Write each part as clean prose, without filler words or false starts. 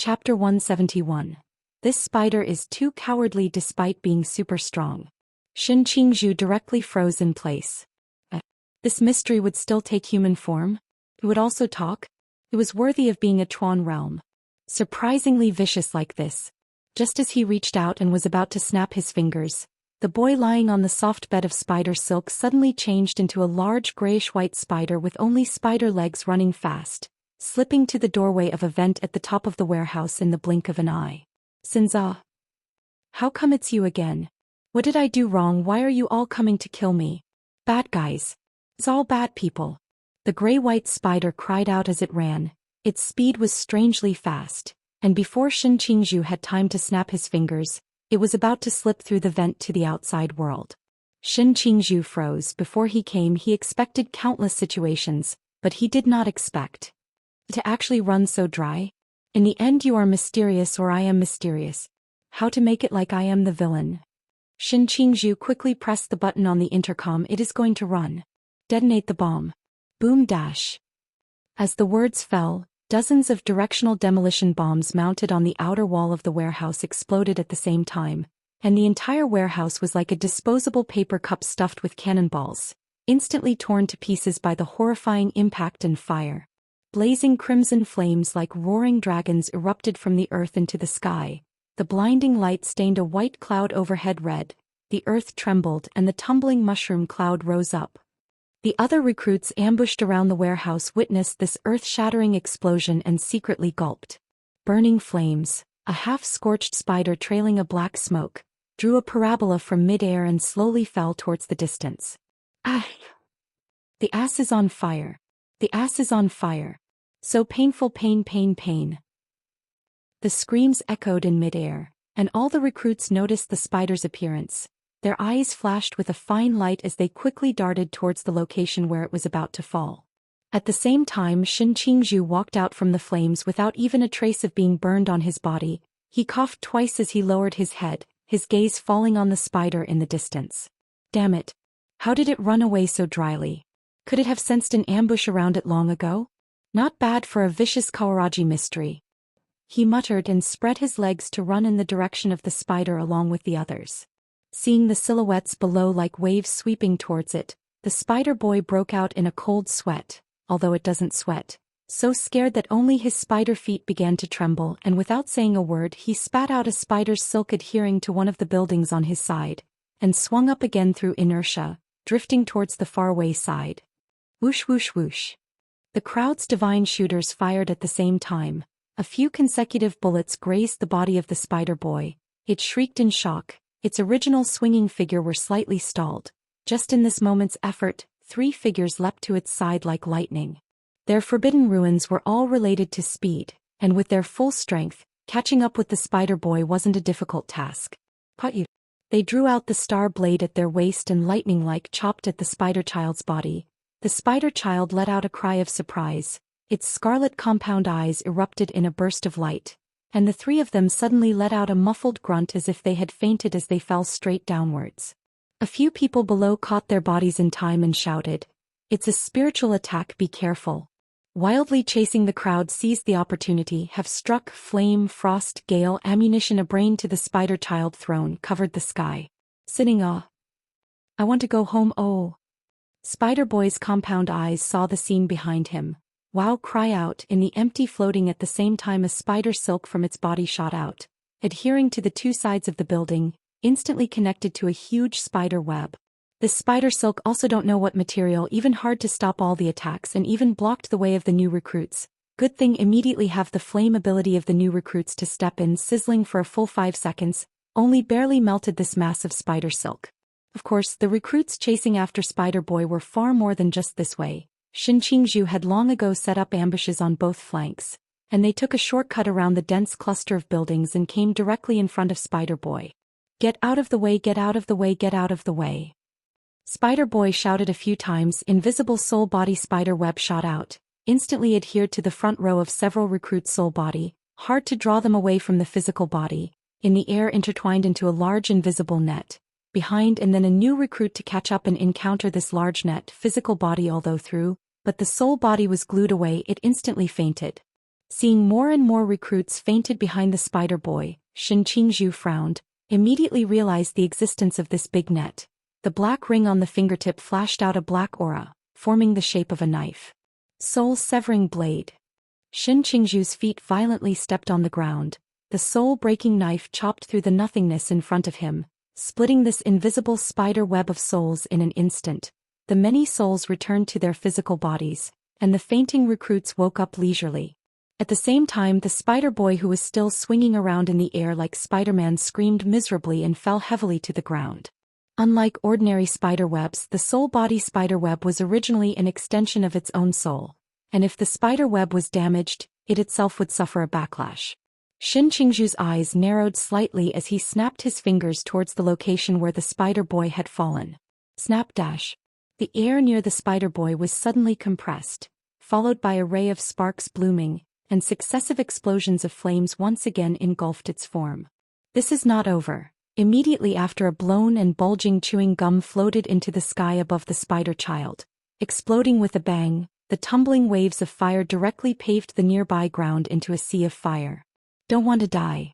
Chapter 171. This spider is too cowardly despite being super strong. Shin Qingzhu directly froze in place. This mystery would still take human form? It would also talk? It was worthy of being a Chuan realm. Surprisingly vicious like this. Just as he reached out and was about to snap his fingers, the boy lying on the soft bed of spider silk suddenly changed into a large grayish-white spider with only spider legs running fast, slipping to the doorway of a vent at the top of the warehouse in the blink of an eye. Sinza. How come it's you again? What did I do wrong? Why are you all coming to kill me? Bad guys. It's all bad people. The gray-white spider cried out as it ran. Its speed was strangely fast, and before Shin Qingzhu had time to snap his fingers, it was about to slip through the vent to the outside world. Shin Qingzhu froze. Before he came, he expected countless situations, but he did not expect to actually run so dry. In the end, you are mysterious or I am mysterious. How to make it like I am the villain? Shin Qingzhu quickly pressed the button on the intercom. It is going to run. Detonate the bomb. Boom dash. As the words fell, dozens of directional demolition bombs mounted on the outer wall of the warehouse exploded at the same time, and the entire warehouse was like a disposable paper cup stuffed with cannonballs, instantly torn to pieces by the horrifying impact and fire. Blazing crimson flames like roaring dragons erupted from the earth into the sky. The blinding light stained a white cloud overhead red, the earth trembled and the tumbling mushroom cloud rose up. The other recruits ambushed around the warehouse witnessed this earth-shattering explosion and secretly gulped. Burning flames, a half-scorched spider trailing a black smoke, drew a parabola from mid-air and slowly fell towards the distance. Ah! The ass is on fire. The ass is on fire. So painful, pain, pain, pain. The screams echoed in mid-air, and all the recruits noticed the spider's appearance. Their eyes flashed with a fine light as they quickly darted towards the location where it was about to fall. At the same time, Shin Qingzhu walked out from the flames without even a trace of being burned on his body. He coughed twice as he lowered his head, his gaze falling on the spider in the distance. Damn it. How did it run away so dryly? Could it have sensed an ambush around it long ago? Not bad for a vicious Kawaraji mystery. He muttered and spread his legs to run in the direction of the spider along with the others. Seeing the silhouettes below like waves sweeping towards it, the spider boy broke out in a cold sweat, although it doesn't sweat. So scared that only his spider feet began to tremble, and without saying a word he spat out a spider's silk adhering to one of the buildings on his side, and swung up again through inertia, drifting towards the faraway side. Whoosh whoosh whoosh. The crowd's divine shooters fired at the same time. A few consecutive bullets grazed the body of the spider boy. It shrieked in shock. Its original swinging figure were slightly stalled. Just in this moment's effort, 3 figures leapt to its side like lightning. Their forbidden ruins were all related to speed, and with their full strength, catching up with the spider boy wasn't a difficult task. Put-you. They drew out the star blade at their waist and lightning-like chopped at the spider child's body. The spider child let out a cry of surprise. Its scarlet compound eyes erupted in a burst of light, and the 3 of them suddenly let out a muffled grunt as if they had fainted as they fell straight downwards. A few people below caught their bodies in time and shouted, "It's a spiritual attack, be careful." Wildly chasing the crowd seized the opportunity, have struck, flame, frost, gale, ammunition, a brain to the spider child thrown, covered the sky. Sitting I want to go home, oh. Spider boy's compound eyes saw the scene behind him. Wow, cry out. In the empty floating at the same time a spider silk from its body shot out, adhering to the 2 sides of the building, instantly connected to a huge spider web. This spider silk also don't know what material, even hard to stop all the attacks and even blocked the way of the new recruits. Good thing immediately have the flame ability of the new recruits to step in, sizzling for a full 5 seconds, only barely melted this massive spider silk. Of course, the recruits chasing after Spider Boy were far more than just this way. Shin Qingzhu had long ago set up ambushes on both flanks, and they took a shortcut around the dense cluster of buildings and came directly in front of Spider Boy. Get out of the way, get out of the way, get out of the way. Spider Boy shouted a few times. Invisible soul body spider web shot out, instantly adhered to the front row of several recruits' soul body, hard to draw them away from the physical body, in the air intertwined into a large invisible net. Behind and then a new recruit to catch up and encounter this large net, physical body although through, but the soul body was glued away, it instantly fainted. Seeing more and more recruits fainted behind the spider boy, Shin Qingzhu frowned, immediately realized the existence of this big net. The black ring on the fingertip flashed out a black aura, forming the shape of a knife. Soul-severing blade. Shin Qingzhu's feet violently stepped on the ground. The soul-breaking knife chopped through the nothingness in front of him, splitting this invisible spider web of souls in an instant. The many souls returned to their physical bodies, and the fainting recruits woke up leisurely. At the same time, the spider boy who was still swinging around in the air like Spider-Man screamed miserably and fell heavily to the ground. Unlike ordinary spider webs, the soul body spider web was originally an extension of its own soul, and if the spider web was damaged, it itself would suffer a backlash. Shin Qingzhu's eyes narrowed slightly as he snapped his fingers towards the location where the spider boy had fallen. Snap dash. The air near the spider boy was suddenly compressed, followed by a ray of sparks blooming, and successive explosions of flames once again engulfed its form. This is not over. Immediately after, a blown and bulging chewing gum floated into the sky above the spider child. Exploding with a bang, the tumbling waves of fire directly paved the nearby ground into a sea of fire. Don't want to die.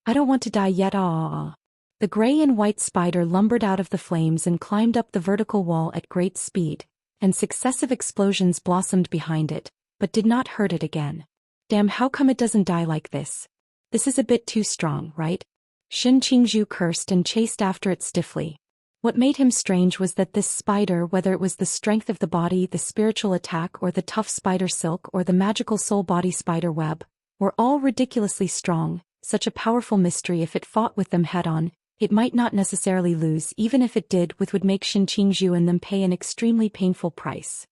I don't want to die yet. The gray and white spider lumbered out of the flames and climbed up the vertical wall at great speed, and successive explosions blossomed behind it, but did not hurt it again. Damn, how come it doesn't die like this? This is a bit too strong, right? Shin Qingzhu cursed and chased after it stiffly. What made him strange was that this spider, whether it was the strength of the body, the spiritual attack, or the tough spider silk, or the magical soul body spider web, were all ridiculously strong. Such a powerful mystery. If it fought with them head-on, it might not necessarily lose. Even if it did, which would make Shin Qingzhu and them pay an extremely painful price.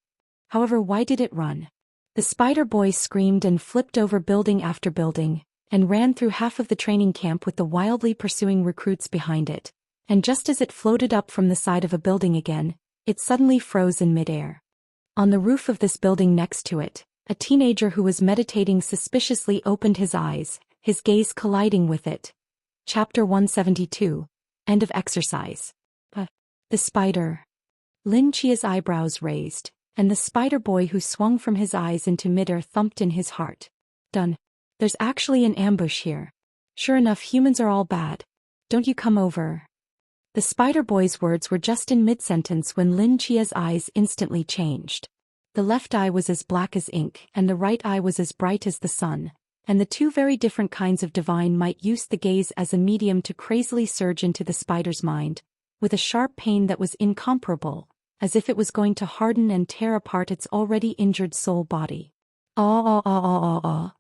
However, why did it run? The spider boy screamed and flipped over building after building, and ran through half of the training camp with the wildly pursuing recruits behind it. And just as it floated up from the side of a building again, it suddenly froze in midair. On the roof of this building next to it, a teenager who was meditating suspiciously opened his eyes, his gaze colliding with it. Chapter 172. End of exercise. The spider. Lin Chia's eyebrows raised, and the spider boy who swung from his eyes into midair thumped in his heart. Done. There's actually an ambush here. Sure enough, humans are all bad. Don't you come over. The spider boy's words were just in mid-sentence when Lin Chia's eyes instantly changed. The left eye was as black as ink, and the right eye was as bright as the sun, and the two very different kinds of divine might used the gaze as a medium to crazily surge into the spider's mind, with a sharp pain that was incomparable, as if it was going to harden and tear apart its already injured soul body. The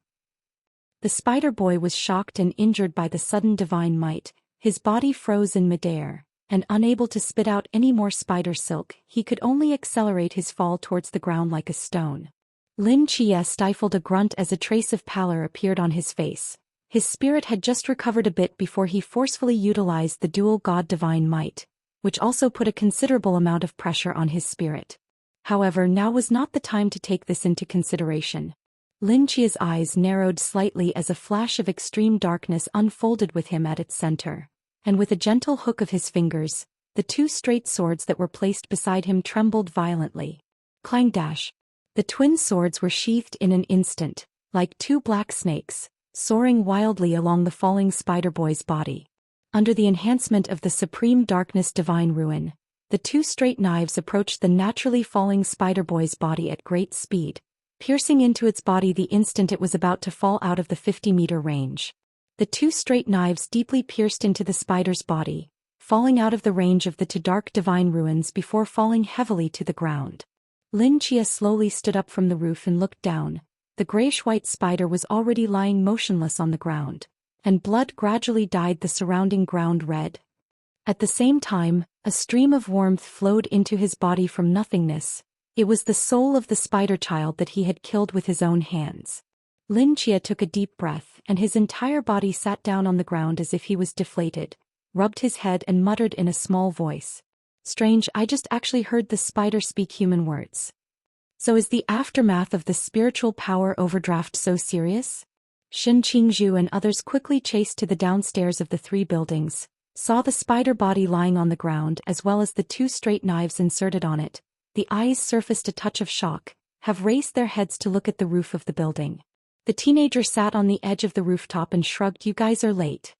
spider boy was shocked and injured by the sudden divine might. His body froze in midair, and unable to spit out any more spider silk, he could only accelerate his fall towards the ground like a stone. Lin Chia stifled a grunt as a trace of pallor appeared on his face. His spirit had just recovered a bit before he forcefully utilized the dual god divine might, which also put a considerable amount of pressure on his spirit. However, now was not the time to take this into consideration. Lin Chia's eyes narrowed slightly as a flash of extreme darkness unfolded with him at its center, and with a gentle hook of his fingers, the two straight swords that were placed beside him trembled violently. Clang dash. The twin swords were sheathed in an instant, like two black snakes, soaring wildly along the falling spider boy's body. Under the enhancement of the supreme darkness divine ruin, the two straight knives approached the naturally falling spider boy's body at great speed, piercing into its body the instant it was about to fall out of the 50-meter range. The two straight knives deeply pierced into the spider's body, falling out of the range of the two dark divine ruins before falling heavily to the ground. Lin Chia slowly stood up from the roof and looked down. The grayish-white spider was already lying motionless on the ground, and blood gradually dyed the surrounding ground red. At the same time, a stream of warmth flowed into his body from nothingness. It was the soul of the spider child that he had killed with his own hands. Lin Chia took a deep breath, and his entire body sat down on the ground as if he was deflated, rubbed his head and muttered in a small voice. Strange, I just actually heard the spider speak human words. So is the aftermath of the spiritual power overdraft so serious? Shin Qingzhu and others quickly chased to the downstairs of the three buildings, saw the spider body lying on the ground as well as the two straight knives inserted on it. The eyes surfaced a touch of shock, have raised their heads to look at the roof of the building. The teenager sat on the edge of the rooftop and shrugged. You guys are late.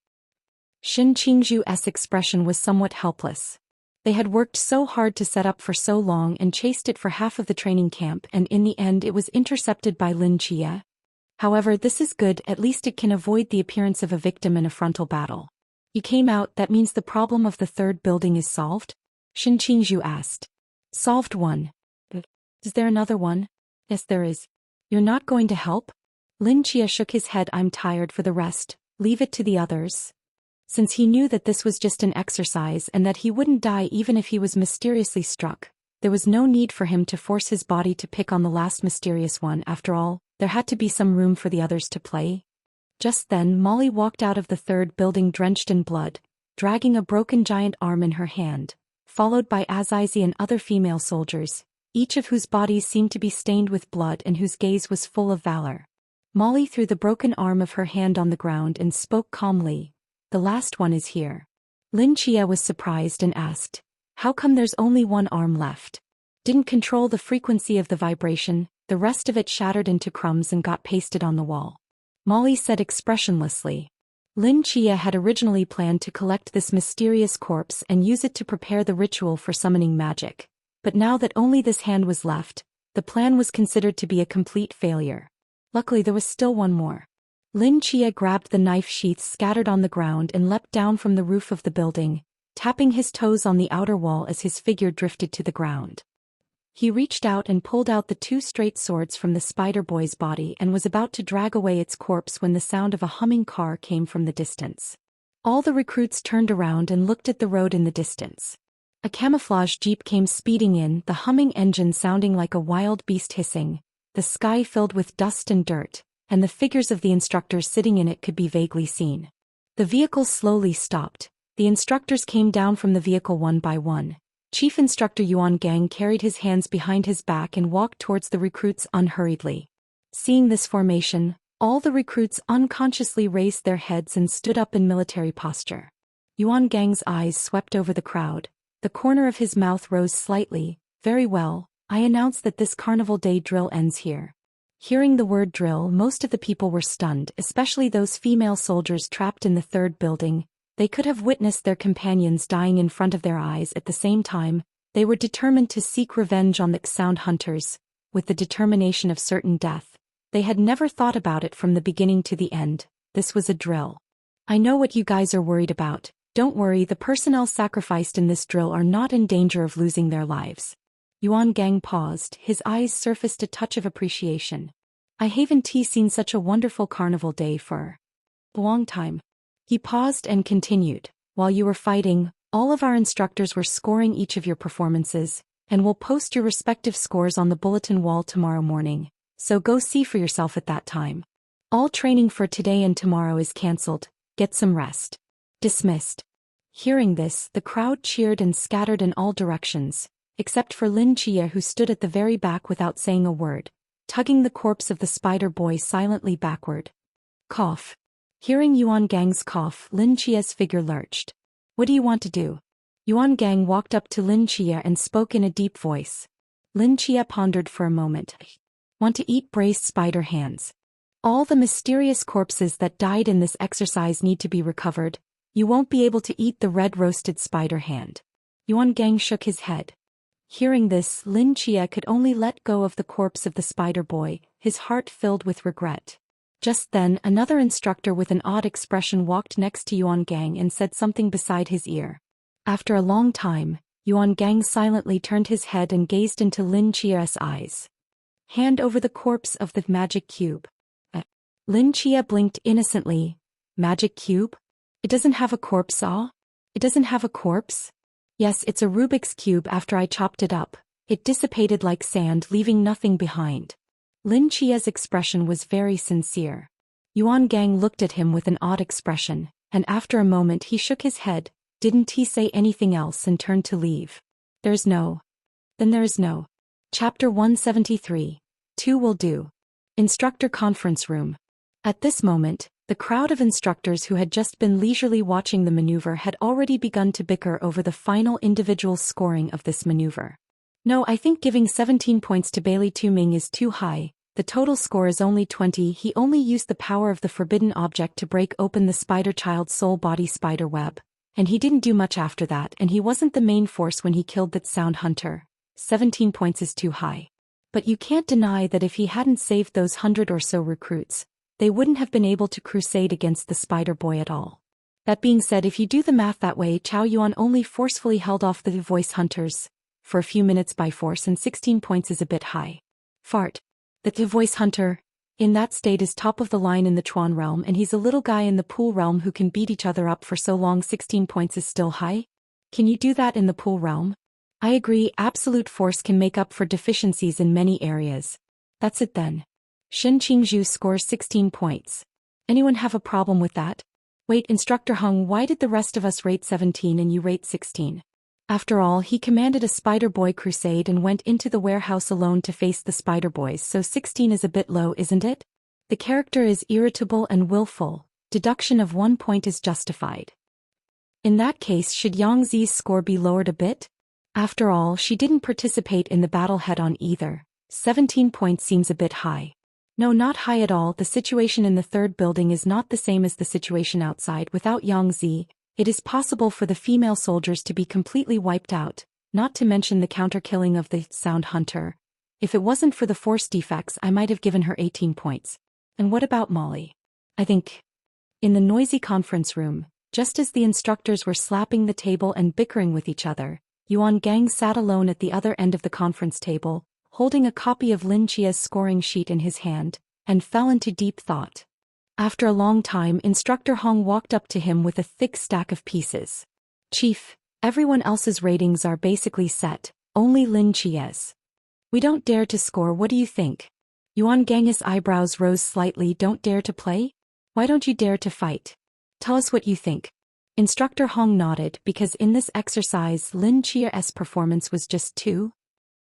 Shin Qingzhu's expression was somewhat helpless. They had worked so hard to set up for so long and chased it for half of the training camp, and in the end it was intercepted by Lin Chia. However, this is good, at least it can avoid the appearance of a victim in a frontal battle. You came out, that means the problem of the third building is solved? Shin Qingzhu asked. Solved one. Is there another one? Yes, there is. You're not going to help? Lin Chia shook his head. I'm tired. For the rest, leave it to the others. Since he knew that this was just an exercise and that he wouldn't die even if he was mysteriously struck, there was no need for him to force his body to pick on the last mysterious one. After all, there had to be some room for the others to play. Just then Molly walked out of the third building drenched in blood, dragging a broken giant arm in her hand, followed by Azizi and other female soldiers, each of whose bodies seemed to be stained with blood and whose gaze was full of valor. Molly threw the broken arm of her hand on the ground and spoke calmly. The last one is here. Lin Chia was surprised and asked, how come there's only one arm left? Didn't control the frequency of the vibration, the rest of it shattered into crumbs and got pasted on the wall. Molly said expressionlessly. Lin Chia had originally planned to collect this mysterious corpse and use it to prepare the ritual for summoning magic. But now that only this hand was left, the plan was considered to be a complete failure. Luckily there was still one more. Lin Chia grabbed the knife sheaths scattered on the ground and leapt down from the roof of the building, tapping his toes on the outer wall as his figure drifted to the ground. He reached out and pulled out the two straight swords from the spider boy's body and was about to drag away its corpse when the sound of a humming car came from the distance. All the recruits turned around and looked at the road in the distance. A camouflage jeep came speeding in, the humming engine sounding like a wild beast hissing, the sky filled with dust and dirt, and the figures of the instructors sitting in it could be vaguely seen. The vehicle slowly stopped. The instructors came down from the vehicle one by one. Chief Instructor Yuan Gang carried his hands behind his back and walked towards the recruits unhurriedly. Seeing this formation, all the recruits unconsciously raised their heads and stood up in military posture. Yuan Gang's eyes swept over the crowd. The corner of his mouth rose slightly. Very well, I announce that this Carnival Day drill ends here. Hearing the word drill, most of the people were stunned, especially those female soldiers trapped in the third building. They could have witnessed their companions dying in front of their eyes at the same time. They were determined to seek revenge on the Sound Hunters, with the determination of certain death. They had never thought about it from the beginning to the end. This was a drill. I know what you guys are worried about. Don't worry, the personnel sacrificed in this drill are not in danger of losing their lives. Yuan Gang paused, his eyes surfaced a touch of appreciation. I haven't seen such a wonderful carnival day for a long time. He paused and continued. While you were fighting, all of our instructors were scoring each of your performances, and we'll post your respective scores on the bulletin wall tomorrow morning, so go see for yourself at that time. All training for today and tomorrow is cancelled. Get some rest. Dismissed. Hearing this, the crowd cheered and scattered in all directions, except for Lin Chia, who stood at the very back without saying a word, tugging the corpse of the spider boy silently backward. Cough. Hearing Yuan Gang's cough, Lin Chia's figure lurched. What do you want to do? Yuan Gang walked up to Lin Chia and spoke in a deep voice. Lin Chia pondered for a moment. Want to eat braised spider hands. All the mysterious corpses that died in this exercise need to be recovered. You won't be able to eat the red roasted spider hand. Yuan Gang shook his head. Hearing this, Lin Chia could only let go of the corpse of the spider boy, his heart filled with regret. Just then, another instructor with an odd expression walked next to Yuan Gang and said something beside his ear. After a long time, Yuan Gang silently turned his head and gazed into Lin Chia's eyes. Hand over the corpse of the magic cube. Lin Chia blinked innocently. Magic cube? It doesn't have a corpse, ah? It doesn't have a corpse? Yes, it's a Rubik's cube. After I chopped it up, it dissipated like sand, leaving nothing behind. Lin Chia's expression was very sincere. Yuan Gang looked at him with an odd expression, and after a moment he shook his head. Didn't he say anything else and turned to leave? There's no. Then there is no. Chapter 173. 2 will do. Instructor conference room. At this moment, the crowd of instructors who had just been leisurely watching the maneuver had already begun to bicker over the final individual scoring of this maneuver. No, I think giving 17 points to Bailey Tu Ming is too high. The total score is only 20. He only used the power of the forbidden object to break open the spider child's soul body spider web. And he didn't do much after that, and he wasn't the main force when he killed that sound hunter. 17 points is too high. But you can't deny that if he hadn't saved those 100 or so recruits, they wouldn't have been able to crusade against the spider boy at all. That being said, if you do the math that way, Chao Yuan only forcefully held off the voice hunters for a few minutes by force, and 16 points is a bit high. Fart. The voice hunter, in that state, is top of the line in the Chuan realm, and he's a little guy in the Pool realm who can beat each other up for so long. 16 points is still high? Can you do that in the Pool realm? I agree, absolute force can make up for deficiencies in many areas. That's it then. Shen Qingzhu scores 16 points. Anyone have a problem with that? Wait, Instructor Hung, why did the rest of us rate 17 and you rate 16? After all, he commanded a Spider Boy crusade and went into the warehouse alone to face the Spider Boys, so 16 is a bit low, isn't it? The character is irritable and willful. Deduction of 1 point is justified. In that case, should Yang Zi's score be lowered a bit? After all, she didn't participate in the battle head-on either. 17 points seems a bit high. No, not high at all. The situation in the third building is not the same as the situation outside. Without Yang Zi, it is possible for the female soldiers to be completely wiped out, not to mention the counter-killing of the sound hunter. If it wasn't for the force defects, I might have given her 18 points. And what about Molly? I think. In the noisy conference room, just as the instructors were slapping the table and bickering with each other, Yuan Gang sat alone at the other end of the conference table, holding a copy of Lin Chia's scoring sheet in his hand, and fell into deep thought. After a long time, Instructor Hong walked up to him with a thick stack of pieces. Chief, everyone else's ratings are basically set, only Lin Chia's. We don't dare to score, what do you think? Yuan Gang's eyebrows rose slightly. Don't dare to play? Why don't you dare to fight? Tell us what you think. Instructor Hong nodded, because in this exercise Lin Chia's performance was just too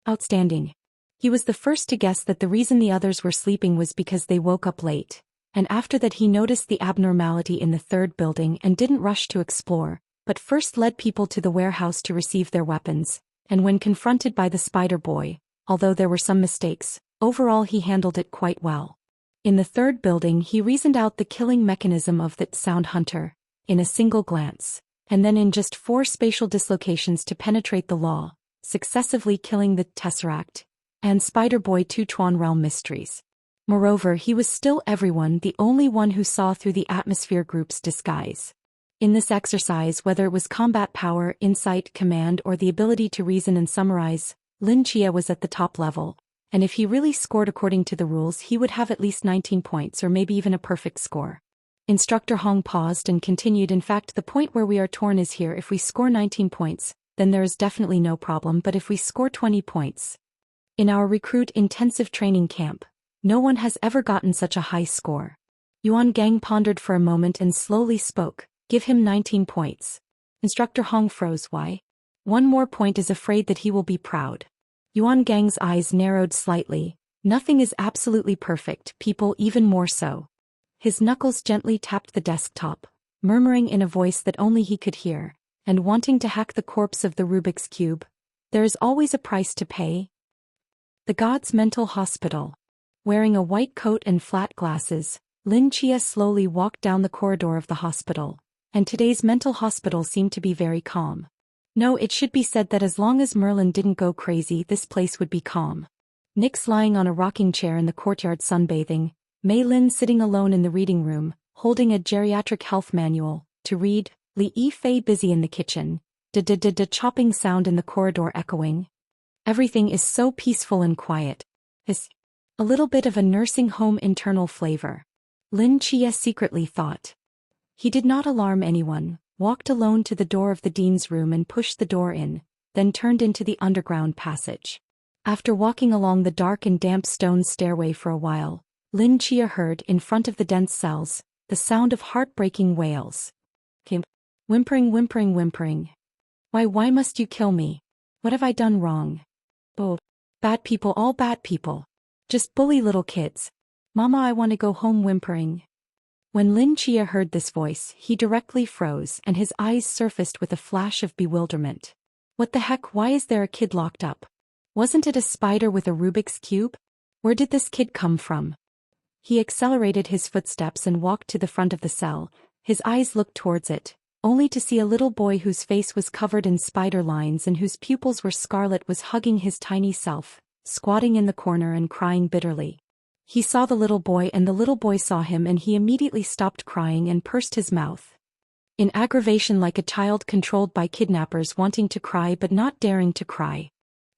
outstanding. He was the first to guess that the reason the others were sleeping was because they woke up late, and after that he noticed the abnormality in the third building and didn't rush to explore, but first led people to the warehouse to receive their weapons, and when confronted by the Spider Boy, although there were some mistakes, overall he handled it quite well. In the third building he reasoned out the killing mechanism of that sound hunter, in a single glance, and then in just 4 spatial dislocations to penetrate the law, successively killing the Tesseract and Spider Boy 2 Chuan Realm mysteries. Moreover, he was still everyone, the only one who saw through the atmosphere group's disguise. In this exercise, whether it was combat power, insight, command, or the ability to reason and summarize, Lin Chia was at the top level, and if he really scored according to the rules, he would have at least 19 points or maybe even a perfect score. Instructor Hong paused and continued, in fact, the point where we are torn is here. If we score 19 points, then there is definitely no problem, but if we score 20 points, in our recruit intensive training camp, no one has ever gotten such a high score. Yuan Gang pondered for a moment and slowly spoke. Give him 19 points. Instructor Hong froze. Why? 1 more point is afraid that he will be proud. Yuan Gang's eyes narrowed slightly. Nothing is absolutely perfect, people even more so. His knuckles gently tapped the desktop, murmuring in a voice that only he could hear, and wanting to hack the corpse of the Rubik's Cube. There is always a price to pay. The God's Mental Hospital. Wearing a white coat and flat glasses, Lin Chia slowly walked down the corridor of the hospital, and today's mental hospital seemed to be very calm. No, it should be said that as long as Merlin didn't go crazy, this place would be calm. Nix lying on a rocking chair in the courtyard sunbathing, Mei Lin sitting alone in the reading room, holding a geriatric health manual to read, Li Yifei busy in the kitchen, chopping sound in the corridor echoing. Everything is so peaceful and quiet. A little bit of a nursing home internal flavor. Lin Chia secretly thought. He did not alarm anyone, walked alone to the door of the dean's room and pushed the door in, then turned into the underground passage. After walking along the dark and damp stone stairway for a while, Lin Chia heard, in front of the dense cells, the sound of heartbreaking wails. Whimpering, whimpering, whimpering. Why must you kill me? What have I done wrong? Oh, bad people, all bad people. Just bully little kids. Mama, I want to go home, whimpering. When Lin Chia heard this voice, he directly froze and his eyes surfaced with a flash of bewilderment. What the heck, why is there a kid locked up? Wasn't it a spider with a Rubik's Cube? Where did this kid come from? He accelerated his footsteps and walked to the front of the cell. His eyes looked towards it, only to see a little boy whose face was covered in spider lines and whose pupils were scarlet was hugging his tiny self, squatting in the corner and crying bitterly. He saw the little boy and the little boy saw him, and he immediately stopped crying and pursed his mouth in aggravation, like a child controlled by kidnappers wanting to cry but not daring to cry.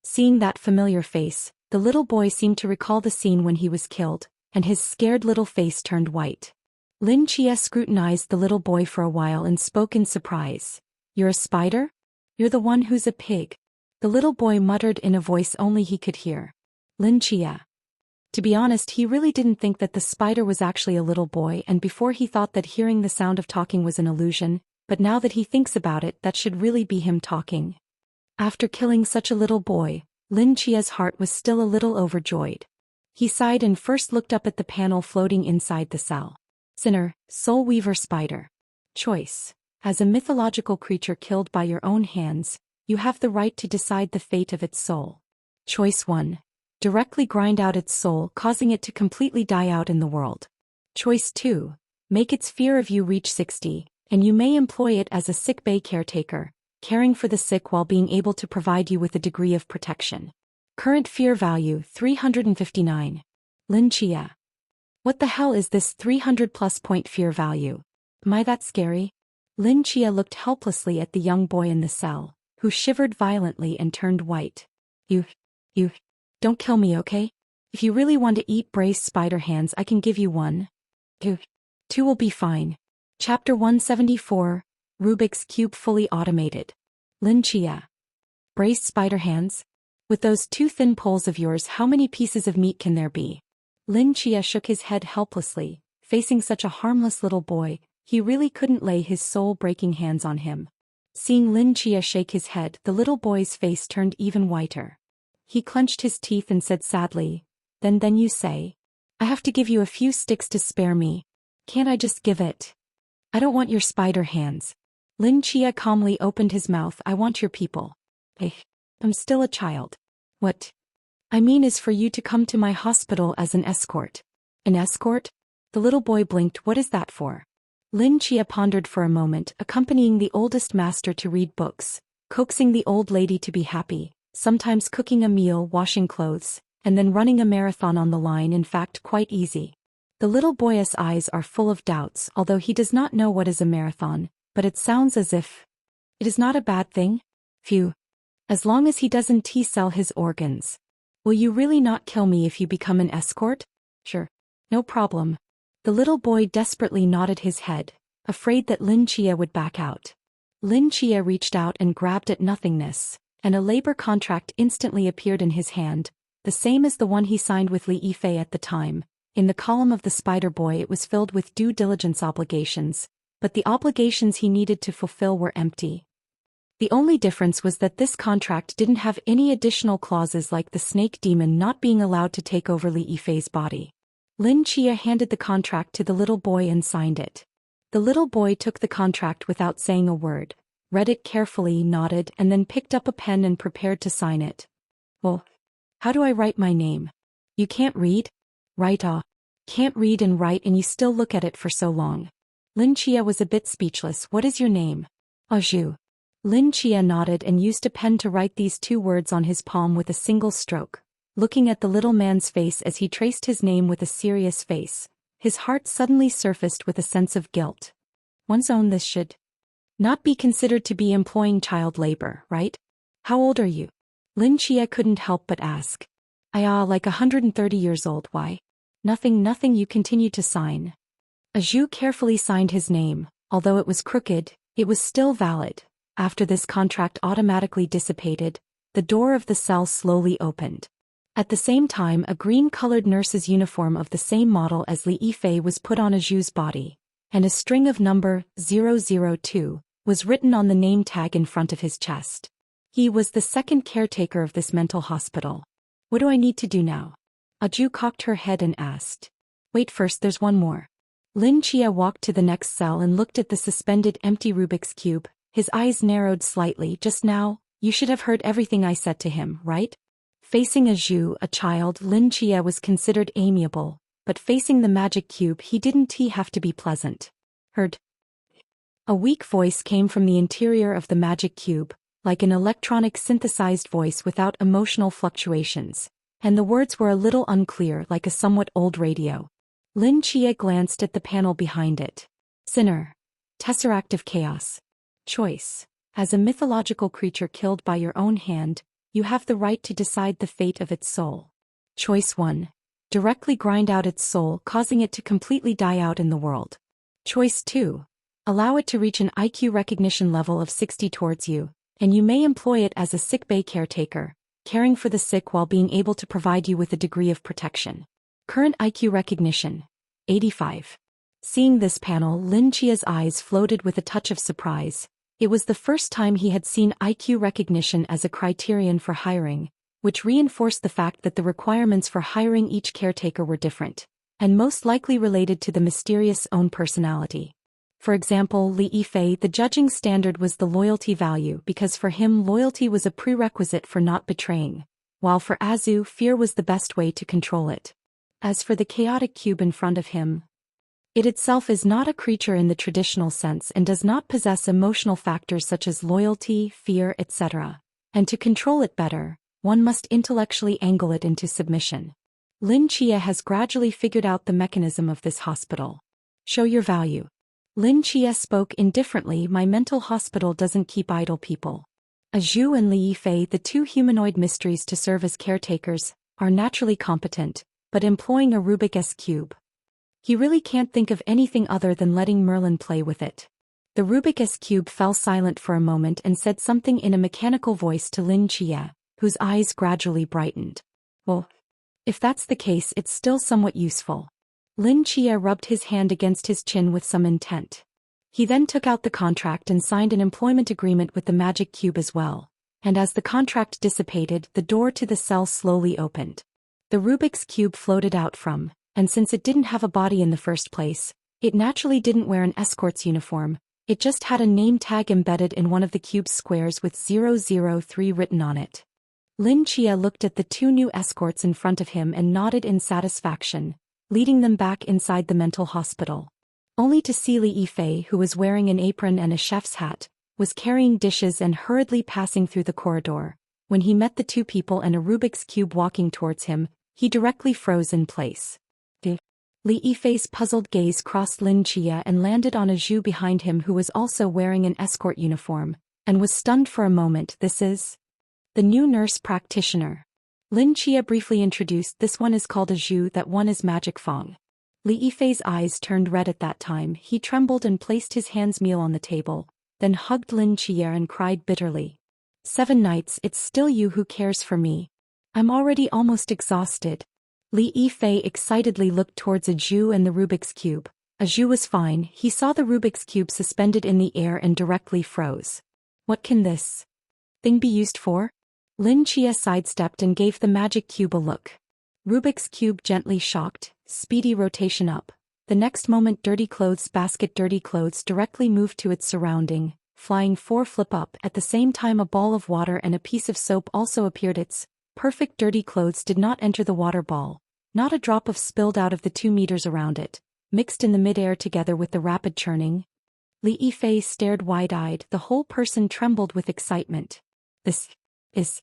Seeing that familiar face, the little boy seemed to recall the scene when he was killed, and his scared little face turned white. Lin Chia scrutinized the little boy for a while and spoke in surprise. "You're a spider? You're the one who's a pig," the little boy muttered in a voice only he could hear. Lin Chia. To be honest, he really didn't think that the spider was actually a little boy, and before he thought that hearing the sound of talking was an illusion, but now that he thinks about it, that should really be him talking. After killing such a little boy, Lin Chia's heart was still a little overjoyed. He sighed and first looked up at the panel floating inside the cell. Sinner, Soul Weaver Spider. Choice. As a mythological creature killed by your own hands, you have the right to decide the fate of its soul. Choice 1. Directly grind out its soul, causing it to completely die out in the world. Choice 2. Make its fear of you reach 60, and you may employ it as a sick bay caretaker, caring for the sick while being able to provide you with a degree of protection. Current fear value 359. Lin Chia. What the hell is this 300+ point fear value? Am I that scary? Lin Chia looked helplessly at the young boy in the cell, who shivered violently and turned white. You, don't kill me, okay? If you really want to eat braised spider hands, I can give you one. Two will be fine. Chapter 174, Rubik's Cube Fully Automated. Lin Chia. Braised spider hands? With those two thin poles of yours, how many pieces of meat can there be? Lin Chia shook his head helplessly. Facing such a harmless little boy, he really couldn't lay his soul-breaking hands on him. Seeing Lin Chia shake his head, the little boy's face turned even whiter. He clenched his teeth and said sadly, Then you say, I have to give you a few sticks to spare me. Can't I just give it? I don't want your spider hands. Lin Chia calmly opened his mouth. I want your people. I'm still a child. What I mean is for you to come to my hospital as an escort. An escort? The little boy blinked. What is that for? Lin Chia pondered for a moment, accompanying the oldest master to read books, coaxing the old lady to be happy, sometimes cooking a meal, washing clothes, and then running a marathon on the line. In fact, quite easy. The little boy's eyes are full of doubts, although he does not know what is a marathon, but it sounds as if it is not a bad thing. Phew. As long as he doesn't T-cell his organs. Will you really not kill me if you become an escort? Sure. No problem. The little boy desperately nodded his head, afraid that Lin Chia would back out. Lin Chia reached out and grabbed at nothingness, and a labor contract instantly appeared in his hand, the same as the one he signed with Li Yifei at the time. In the column of the spider boy it was filled with due diligence obligations, but the obligations he needed to fulfill were empty. The only difference was that this contract didn't have any additional clauses like the snake demon not being allowed to take over Li Yifei's body. Lin Chia handed the contract to the little boy and signed it. The little boy took the contract without saying a word, read it carefully, nodded, and then picked up a pen and prepared to sign it. Well, how do I write my name? You can't read? Right. Can't read and write, and you still look at it for so long. Lin Chia was a bit speechless. What is your name? Zhu. Lin Chia nodded and used a pen to write these two words on his palm with a single stroke. Looking at the little man's face as he traced his name with a serious face, his heart suddenly surfaced with a sense of guilt. One's own this should not be considered to be employing child labor, right? How old are you? Lin Chia couldn't help but ask. Like 130 years old. Why? Nothing, you continue to sign. Zhu carefully signed his name. Although it was crooked, it was still valid. After this contract automatically dissipated, the door of the cell slowly opened. At the same time, a green-colored nurse's uniform of the same model as Li Yifei was put on Zhu's body, and a string of number 002 was written on the name tag in front of his chest. He was the second caretaker of this mental hospital. What do I need to do now? Zhu cocked her head and asked. Wait, first there's one more. Lin Chia walked to the next cell and looked at the suspended empty Rubik's Cube. His eyes narrowed slightly. Just now, you should have heard everything I said to him, right? Facing a Zhu, a child, Lin Chia was considered amiable, but facing the magic cube he didn't have to be pleasant. Heard. A weak voice came from the interior of the magic cube, like an electronic synthesized voice without emotional fluctuations, and the words were a little unclear like a somewhat old radio. Lin Chia glanced at the panel behind it. Sinner. Tesseract of Chaos. Choice. As a mythological creature killed by your own hand, you have the right to decide the fate of its soul. Choice 1. Directly grind out its soul, causing it to completely die out in the world. Choice 2. Allow it to reach an IQ recognition level of 60 towards you, and you may employ it as a sick bay caretaker, caring for the sick while being able to provide you with a degree of protection. Current IQ recognition. 85. Seeing this panel, Lin Chia's eyes floated with a touch of surprise. It was the first time he had seen IQ recognition as a criterion for hiring, which reinforced the fact that the requirements for hiring each caretaker were different, and most likely related to the mysterious own personality. For example, Li Yifei, the judging standard was the loyalty value because for him loyalty was a prerequisite for not betraying, while for Azu fear was the best way to control it. As for the chaotic cube in front of him, it itself is not a creature in the traditional sense and does not possess emotional factors such as loyalty, fear, etc. And to control it better, one must intellectually angle it into submission. Lin Chia has gradually figured out the mechanism of this hospital. Show your value. Lin Chia spoke indifferently. My mental hospital doesn't keep idle people. Zhu and Li Yifei, the two humanoid mysteries to serve as caretakers, are naturally competent, but employing a Rubik's cube. He really can't think of anything other than letting Merlin play with it. The Rubik's cube fell silent for a moment and said something in a mechanical voice to Lin Chia, whose eyes gradually brightened. Well, if that's the case, it's still somewhat useful. Lin Chia rubbed his hand against his chin with some intent. He then took out the contract and signed an employment agreement with the magic cube as well, and as the contract dissipated, the door to the cell slowly opened. The Rubik's cube floated out from, and since it didn't have a body in the first place, it naturally didn't wear an escort's uniform, it just had a name tag embedded in one of the cube's squares with 003 written on it. Lin Chia looked at the two new escorts in front of him and nodded in satisfaction, leading them back inside the mental hospital. Only to see Li Yifei, who was wearing an apron and a chef's hat, was carrying dishes and hurriedly passing through the corridor. When he met the two people and a Rubik's cube walking towards him, he directly froze in place. Li Yifei's puzzled gaze crossed Lin Chia and landed on a Zhu behind him who was also wearing an escort uniform, and was stunned for a moment. This is the new nurse practitioner. Lin Chia briefly introduced, this one is called a Zhu, that one is Magic Fong. Li Yifei's eyes turned red at that time. He trembled and placed his hands meal on the table, then hugged Lin Chia and cried bitterly. 7 nights, it's still you who cares for me. I'm already almost exhausted. Li Yifei excitedly looked towards a Zhu and the Rubik's cube. A Zhu was fine. He saw the Rubik's cube suspended in the air and directly froze. What can this thing be used for? Lin Chia sidestepped and gave the magic cube a look. Rubik's cube gently shocked, speedy rotation up. The next moment dirty clothes directly moved to its surrounding, flying 4 flip up. At the same time a ball of water and a piece of soap also appeared. Its perfect dirty clothes did not enter the water ball. Not a drop of spilled out of the 2 meters around it, mixed in the mid-air together with the rapid churning. Li Yifei stared wide-eyed. The whole person trembled with excitement. This is...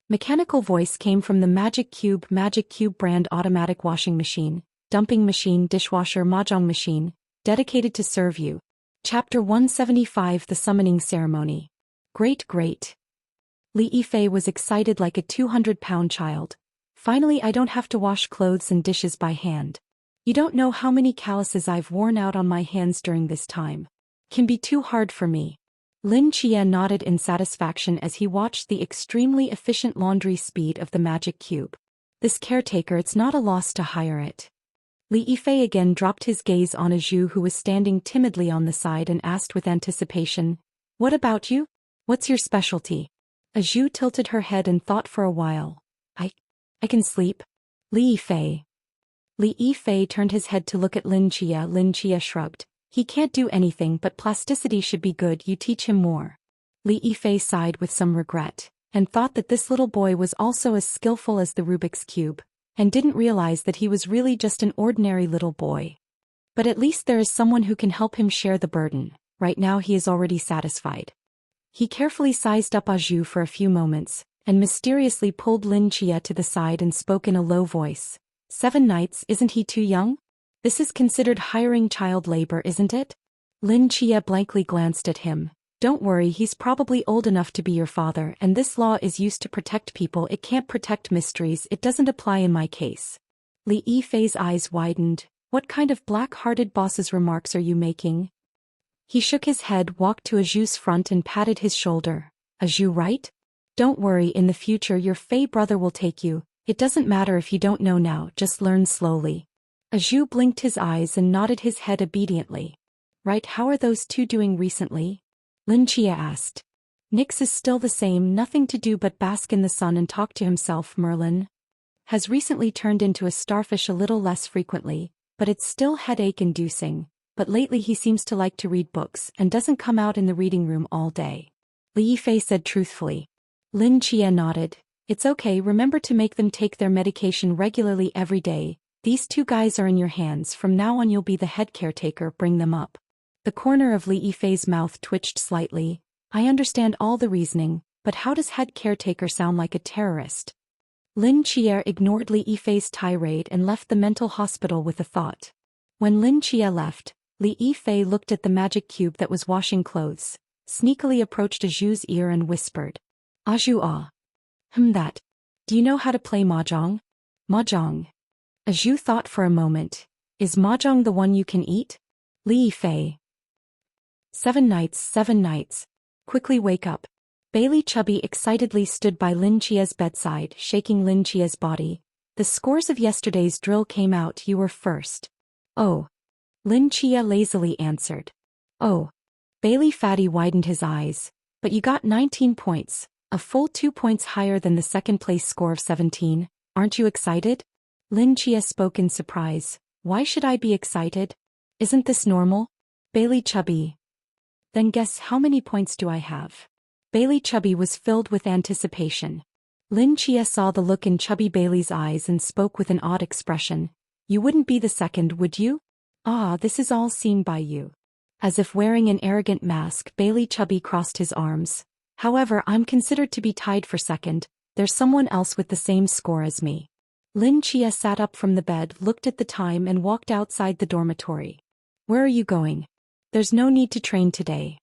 Mechanical voice came from the Magic Cube brand automatic washing machine, dumping machine, dishwasher, mahjong machine, dedicated to serve you. Chapter 175, The Summoning Ceremony. Great. Li Yifei was excited like a 200-pound child. Finally, I don't have to wash clothes and dishes by hand. You don't know how many calluses I've worn out on my hands during this time. Can be too hard for me. Lin Chia nodded in satisfaction as he watched the extremely efficient laundry speed of the magic cube. This caretaker, it's not a loss to hire it. Li Yifei again dropped his gaze on a Zhu who was standing timidly on the side and asked with anticipation, "What about you? What's your specialty?" A Zhu tilted her head and thought for a while. I can sleep. Li Yifei. Li Yifei turned his head to look at Lin Chia. Lin Chia shrugged. He can't do anything, but plasticity should be good. You teach him more. Li Yifei sighed with some regret. and thought that this little boy was also as skillful as the Rubik's Cube, and didn't realize that he was really just an ordinary little boy. But at least there is someone who can help him share the burden. Right now he is already satisfied. He carefully sized up Aju for a few moments, and mysteriously pulled Lin Chia to the side and spoke in a low voice. 7 nights, isn't he too young? This is considered hiring child labor, isn't it? Lin Chia blankly glanced at him. Don't worry, he's probably old enough to be your father, and this law is used to protect people, it can't protect mysteries, it doesn't apply in my case. Li Yifei's eyes widened. What kind of black-hearted boss's remarks are you making? He shook his head, walked to Aju's front and patted his shoulder. Aju, right? Don't worry, in the future your Fei brother will take you. It doesn't matter if you don't know now, just learn slowly. Aju blinked his eyes and nodded his head obediently. Right, how are those two doing recently? Lin Chia asked. Nix is still the same, nothing to do but bask in the sun and talk to himself. Merlin has recently turned into a starfish a little less frequently, but it's still headache-inducing. But lately he seems to like to read books and doesn't come out in the reading room all day. Li Yifei said truthfully. Lin Chia nodded. It's okay, remember to make them take their medication regularly every day. These two guys are in your hands, from now on you'll be the head caretaker, bring them up. The corner of Li Yifei's mouth twitched slightly. I understand all the reasoning, but how does head caretaker sound like a terrorist? Lin Chia ignored Li Yifei's tirade and left the mental hospital with a thought. When Lin Chia left, Li Yifei looked at the magic cube that was washing clothes, sneakily approached Aju's ear and whispered. Aju ah. That. Do you know how to play mahjong? Mahjong. Aju thought for a moment. Is mahjong the one you can eat? Li Yifei. 7 nights, 7 nights. Quickly wake up. Bailey Chubby excitedly stood by Lin Chia's bedside, shaking Lin Chia's body. The scores of yesterday's drill came out, you were first. Oh. Lin Chia lazily answered. Oh. Bailey Fatty widened his eyes. But you got 19 points, a full 2 points higher than the second-place score of 17. Aren't you excited? Lin Chia spoke in surprise. Why should I be excited? Isn't this normal? Bailey Chubby. Then guess how many points do I have? Bailey Chubby was filled with anticipation. Lin Chia saw the look in Chubby Bailey's eyes and spoke with an odd expression. You wouldn't be the second, would you? Ah, this is all seen by you. As if wearing an arrogant mask, Bailey Chubby crossed his arms. However, I'm considered to be tied for second. There's someone else with the same score as me. Lin Chia sat up from the bed, looked at the time and walked outside the dormitory. Where are you going? There's no need to train today.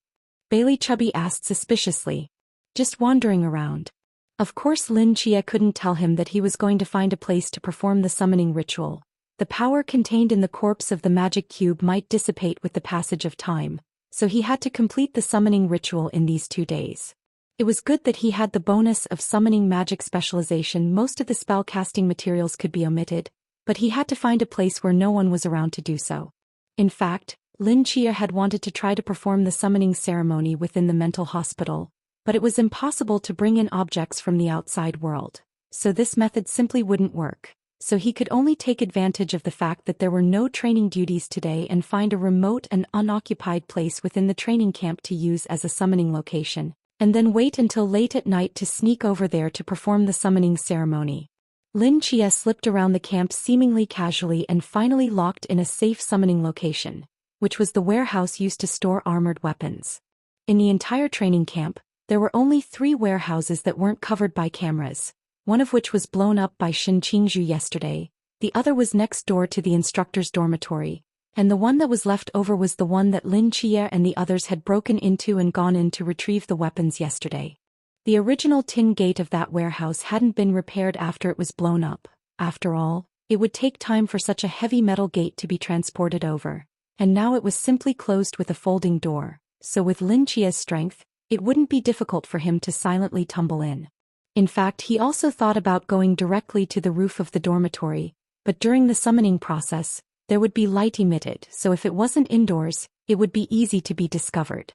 Bailey Chubby asked suspiciously. Just wandering around. Of course Lin Chia couldn't tell him that he was going to find a place to perform the summoning ritual. The power contained in the corpse of the magic cube might dissipate with the passage of time, so he had to complete the summoning ritual in these 2 days. It was good that he had the bonus of summoning magic specialization. Most of the spell-casting materials could be omitted, but he had to find a place where no one was around to do so. In fact, Lin Chia had wanted to try to perform the summoning ceremony within the mental hospital, but it was impossible to bring in objects from the outside world, so this method simply wouldn't work. So he could only take advantage of the fact that there were no training duties today and find a remote and unoccupied place within the training camp to use as a summoning location, and then wait until late at night to sneak over there to perform the summoning ceremony. Lin Chia slipped around the camp seemingly casually and finally locked in a safe summoning location, which was the warehouse used to store armored weapons. In the entire training camp, there were only 3 warehouses that weren't covered by cameras, one of which was blown up by Shin Qingzhu yesterday, the other was next door to the instructor's dormitory, and the one that was left over was the one that Lin Chia and the others had broken into and gone in to retrieve the weapons yesterday. The original tin gate of that warehouse hadn't been repaired after it was blown up. After all, it would take time for such a heavy metal gate to be transported over. And now it was simply closed with a folding door, so with Lin Chia's strength, it wouldn't be difficult for him to silently tumble in. In fact, he also thought about going directly to the roof of the dormitory, but during the summoning process, there would be light emitted, so if it wasn't indoors, it would be easy to be discovered.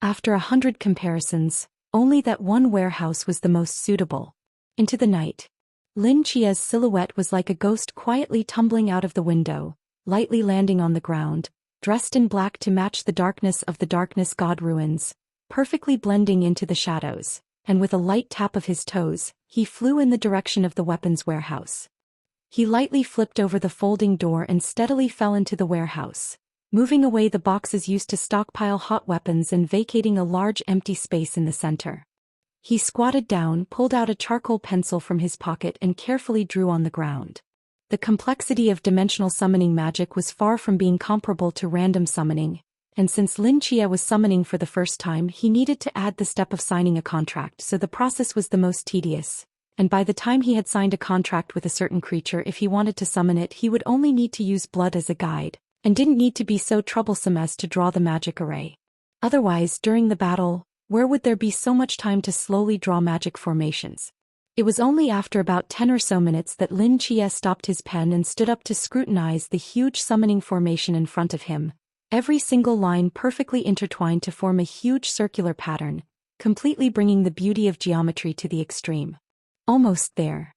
After 100 comparisons, only that one warehouse was the most suitable. Into the night. Lin Chia's silhouette was like a ghost quietly tumbling out of the window, lightly landing on the ground, dressed in black to match the darkness of the darkness god ruins, perfectly blending into the shadows, and with a light tap of his toes, he flew in the direction of the weapons warehouse. He lightly flipped over the folding door and steadily fell into the warehouse, moving away the boxes used to stockpile hot weapons and vacating a large empty space in the center. He squatted down, pulled out a charcoal pencil from his pocket and carefully drew on the ground. The complexity of dimensional summoning magic was far from being comparable to random summoning, and since Lin Chia was summoning for the first time, he needed to add the step of signing a contract, so the process was the most tedious. And by the time he had signed a contract with a certain creature, if he wanted to summon it, he would only need to use blood as a guide, and didn't need to be so troublesome as to draw the magic array. Otherwise, during the battle, where would there be so much time to slowly draw magic formations? It was only after about 10 or so minutes that Lin Chia stopped his pen and stood up to scrutinize the huge summoning formation in front of him, every single line perfectly intertwined to form a huge circular pattern, completely bringing the beauty of geometry to the extreme. Almost there.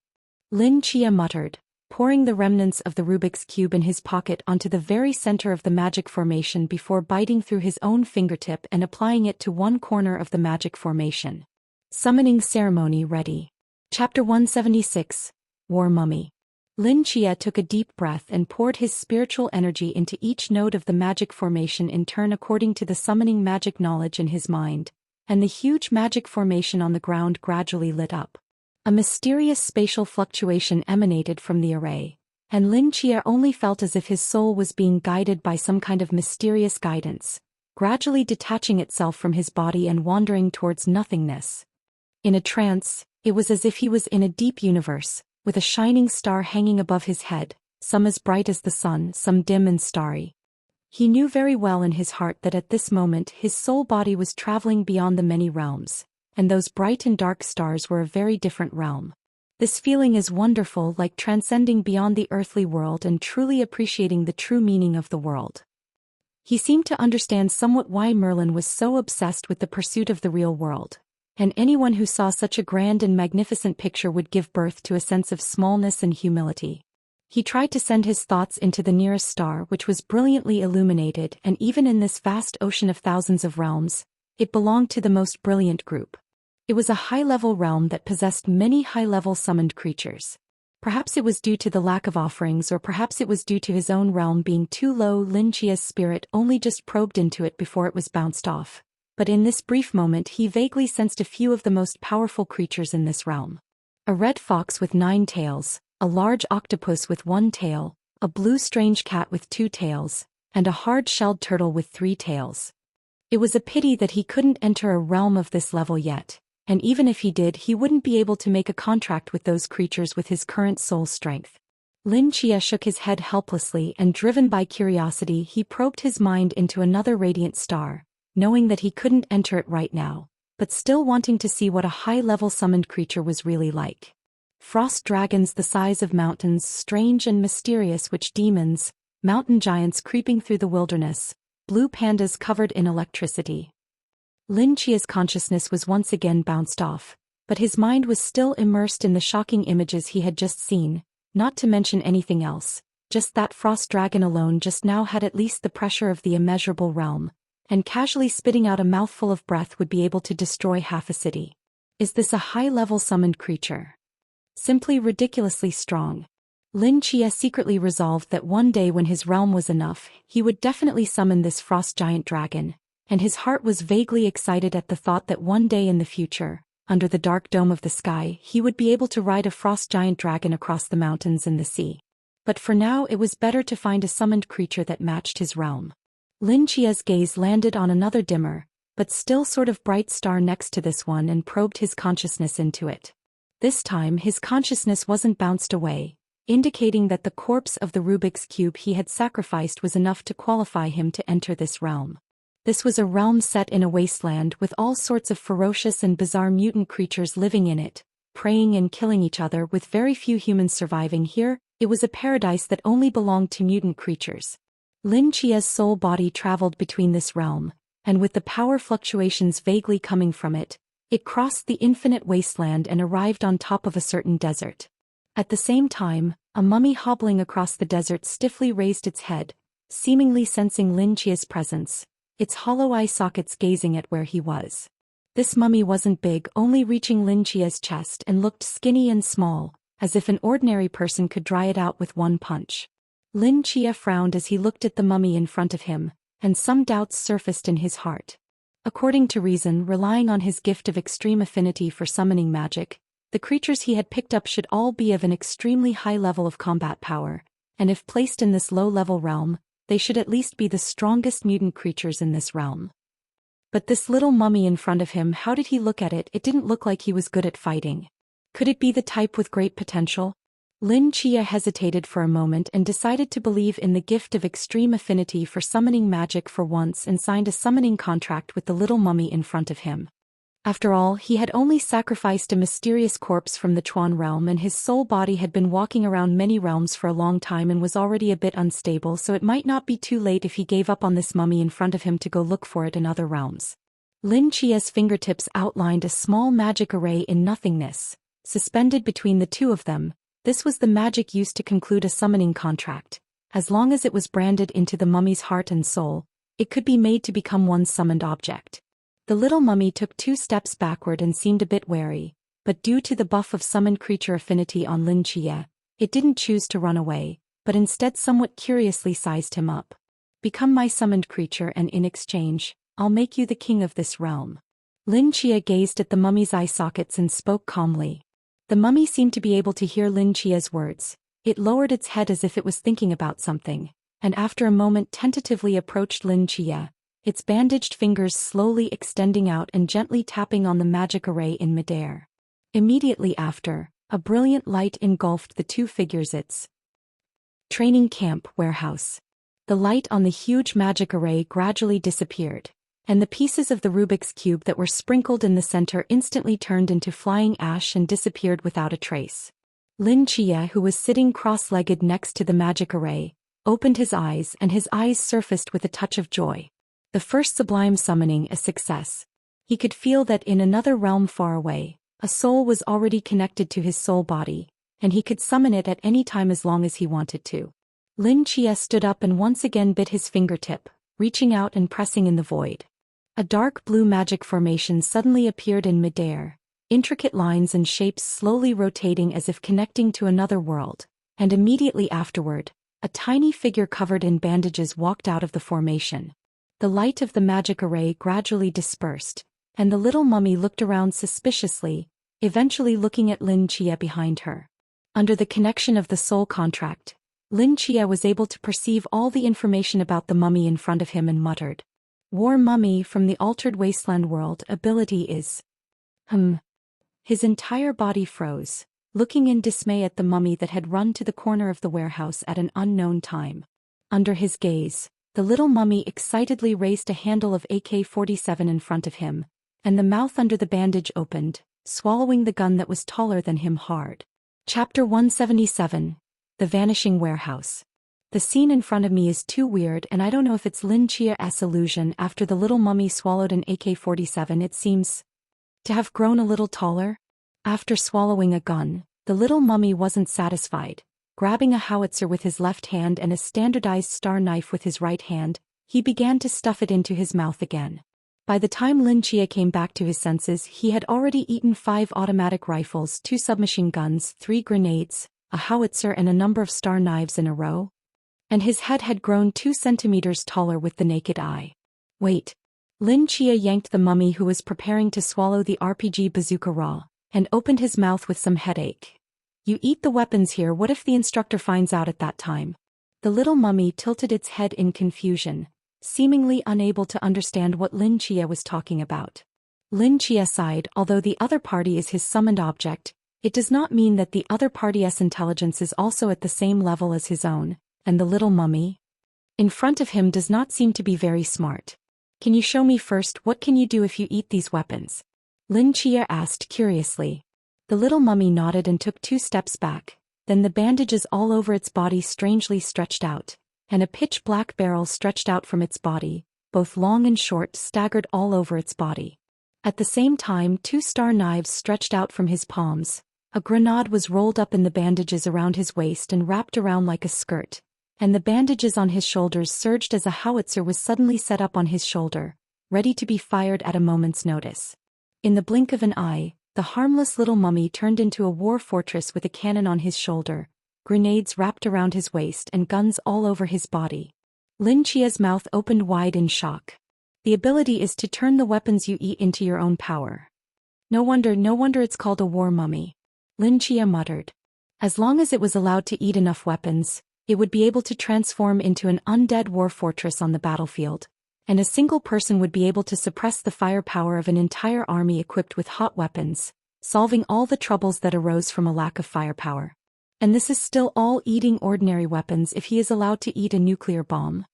Lin Chia muttered, pouring the remnants of the Rubik's Cube in his pocket onto the very center of the magic formation before biting through his own fingertip and applying it to one corner of the magic formation. Summoning ceremony ready. Chapter 176, War Mummy. Lin Chia took a deep breath and poured his spiritual energy into each node of the magic formation in turn according to the summoning magic knowledge in his mind, and the huge magic formation on the ground gradually lit up. A mysterious spatial fluctuation emanated from the array, and Lin Chia only felt as if his soul was being guided by some kind of mysterious guidance, gradually detaching itself from his body and wandering towards nothingness. In a trance, it was as if he was in a deep universe, with a shining star hanging above his head, some as bright as the sun, some dim and starry. He knew very well in his heart that at this moment his soul body was traveling beyond the many realms, and those bright and dark stars were a very different realm. This feeling is wonderful, like transcending beyond the earthly world and truly appreciating the true meaning of the world. He seemed to understand somewhat why Merlin was so obsessed with the pursuit of the real world, and anyone who saw such a grand and magnificent picture would give birth to a sense of smallness and humility. He tried to send his thoughts into the nearest star, which was brilliantly illuminated, and even in this vast ocean of thousands of realms, it belonged to the most brilliant group. It was a high-level realm that possessed many high-level summoned creatures. Perhaps it was due to the lack of offerings, or perhaps it was due to his own realm being too low. Lin Chia's spirit only just probed into it before it was bounced off. But in this brief moment he vaguely sensed a few of the most powerful creatures in this realm. A red fox with 9 tails, a large octopus with 1 tail, a blue strange cat with 2 tails, and a hard-shelled turtle with 3 tails. It was a pity that he couldn't enter a realm of this level yet, and even if he did, he wouldn't be able to make a contract with those creatures with his current soul strength. Lin Chia shook his head helplessly, and driven by curiosity he probed his mind into another radiant star, knowing that he couldn't enter it right now, but still wanting to see what a high-level summoned creature was really like. Frost dragons the size of mountains, strange and mysterious witch demons, mountain giants creeping through the wilderness, blue pandas covered in electricity. Lin Chia's consciousness was once again bounced off, but his mind was still immersed in the shocking images he had just seen, not to mention anything else. Just that frost dragon alone just now had at least the pressure of the immeasurable realm, and casually spitting out a mouthful of breath would be able to destroy half a city. Is this a high-level summoned creature? Simply ridiculously strong. Lin Chia secretly resolved that one day when his realm was enough, he would definitely summon this frost giant dragon, and his heart was vaguely excited at the thought that one day in the future, under the dark dome of the sky, he would be able to ride a frost giant dragon across the mountains and the sea. But for now it was better to find a summoned creature that matched his realm. Lin Chia's gaze landed on another dimmer, but still sort of bright star next to this one and probed his consciousness into it. This time his consciousness wasn't bounced away, indicating that the corpse of the Rubik's Cube he had sacrificed was enough to qualify him to enter this realm. This was a realm set in a wasteland with all sorts of ferocious and bizarre mutant creatures living in it, preying and killing each other with very few humans surviving. Here, it was a paradise that only belonged to mutant creatures. Lin Chia's soul body traveled between this realm, and with the power fluctuations vaguely coming from it, it crossed the infinite wasteland and arrived on top of a certain desert. At the same time, a mummy hobbling across the desert stiffly raised its head, seemingly sensing Lin Chia's presence, its hollow eye sockets gazing at where he was. This mummy wasn't big, only reaching Lin Chia's chest, and looked skinny and small, as if an ordinary person could dry it out with one punch. Lin Chia frowned as he looked at the mummy in front of him, and some doubts surfaced in his heart. According to reason, relying on his gift of extreme affinity for summoning magic, the creatures he had picked up should all be of an extremely high level of combat power, and if placed in this low-level realm, they should at least be the strongest mutant creatures in this realm. But this little mummy in front of him, how did he look at it? It didn't look like he was good at fighting. Could it be the type with great potential? Lin Chia hesitated for a moment and decided to believe in the gift of extreme affinity for summoning magic for once and signed a summoning contract with the little mummy in front of him. After all, he had only sacrificed a mysterious corpse from the Chuan realm, and his soul body had been walking around many realms for a long time and was already a bit unstable, so it might not be too late if he gave up on this mummy in front of him to go look for it in other realms. Lin Chia's fingertips outlined a small magic array in nothingness, suspended between the two of them. This was the magic used to conclude a summoning contract. As long as it was branded into the mummy's heart and soul, it could be made to become one's summoned object. The little mummy took 2 steps backward and seemed a bit wary, but due to the buff of summoned creature affinity on Lin Chia, it didn't choose to run away, but instead somewhat curiously sized him up. Become my summoned creature, and in exchange, I'll make you the king of this realm. Lin Chia gazed at the mummy's eye sockets and spoke calmly. The mummy seemed to be able to hear Lin Chia's words. It lowered its head as if it was thinking about something, and after a moment tentatively approached Lin Chia, its bandaged fingers slowly extending out and gently tapping on the magic array in midair. Immediately after, a brilliant light engulfed the two figures. Its training camp warehouse. The light on the huge magic array gradually disappeared, and the pieces of the Rubik's Cube that were sprinkled in the center instantly turned into flying ash and disappeared without a trace. Lin Chia, who was sitting cross-legged next to the magic array, opened his eyes, and his eyes surfaced with a touch of joy. The first sublime summoning a success. He could feel that in another realm far away, a soul was already connected to his soul body, and he could summon it at any time as long as he wanted to. Lin Chia stood up and once again bit his fingertip, reaching out and pressing in the void. A dark blue magic formation suddenly appeared in midair, intricate lines and shapes slowly rotating as if connecting to another world, and immediately afterward, a tiny figure covered in bandages walked out of the formation. The light of the magic array gradually dispersed, and the little mummy looked around suspiciously, eventually looking at Lin Chia behind her. Under the connection of the soul contract, Lin Chia was able to perceive all the information about the mummy in front of him and muttered, "War mummy from the altered wasteland world, ability is..." His entire body froze, looking in dismay at the mummy that had run to the corner of the warehouse at an unknown time. Under his gaze, the little mummy excitedly raised a handle of AK-47 in front of him, and the mouth under the bandage opened, swallowing the gun that was taller than him hard. Chapter 177. The Vanishing Warehouse. The scene in front of me is too weird, and I don't know if it's Lin Chia's illusion. After the little mummy swallowed an AK-47, it seems to have grown a little taller. After swallowing a gun, the little mummy wasn't satisfied. Grabbing a howitzer with his left hand and a standardized star knife with his right hand, he began to stuff it into his mouth again. By the time Lin Chia came back to his senses, he had already eaten 5 automatic rifles, 2 submachine guns, 3 grenades, a howitzer and a number of star knives in a row. And his head had grown 2 centimeters taller with the naked eye. Wait. Lin Chia yanked the mummy who was preparing to swallow the RPG bazooka raw, and opened his mouth with some headache. "You eat the weapons here, what if the instructor finds out at that time?" The little mummy tilted its head in confusion, seemingly unable to understand what Lin Chia was talking about. Lin Chia sighed. Although the other party is his summoned object, it does not mean that the other party's intelligence is also at the same level as his own, and the little mummy in front of him does not seem to be very smart. "Can you show me first, what can you do if you eat these weapons?" Lin Chia asked curiously. The little mummy nodded and took 2 steps back, then the bandages all over its body strangely stretched out, and a pitch-black barrel stretched out from its body, both long and short, staggered all over its body. At the same time, 2 star knives stretched out from his palms, a grenade was rolled up in the bandages around his waist and wrapped around like a skirt, and the bandages on his shoulders surged as a howitzer was suddenly set up on his shoulder, ready to be fired at a moment's notice. In the blink of an eye, the harmless little mummy turned into a war fortress with a cannon on his shoulder, grenades wrapped around his waist and guns all over his body. Lin Chia's mouth opened wide in shock. The ability is to turn the weapons you eat into your own power. No wonder it's called a war mummy. Lin Chia muttered. As long as it was allowed to eat enough weapons, it would be able to transform into an undead war fortress on the battlefield, and a single person would be able to suppress the firepower of an entire army equipped with hot weapons, solving all the troubles that arose from a lack of firepower. And this is still all eating ordinary weapons. If he is allowed to eat a nuclear bomb,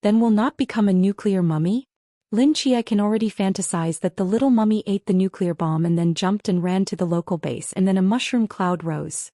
then will not become a nuclear mummy? Lin Chia can already fantasize that the little mummy ate the nuclear bomb and then jumped and ran to the local base, and then a mushroom cloud rose.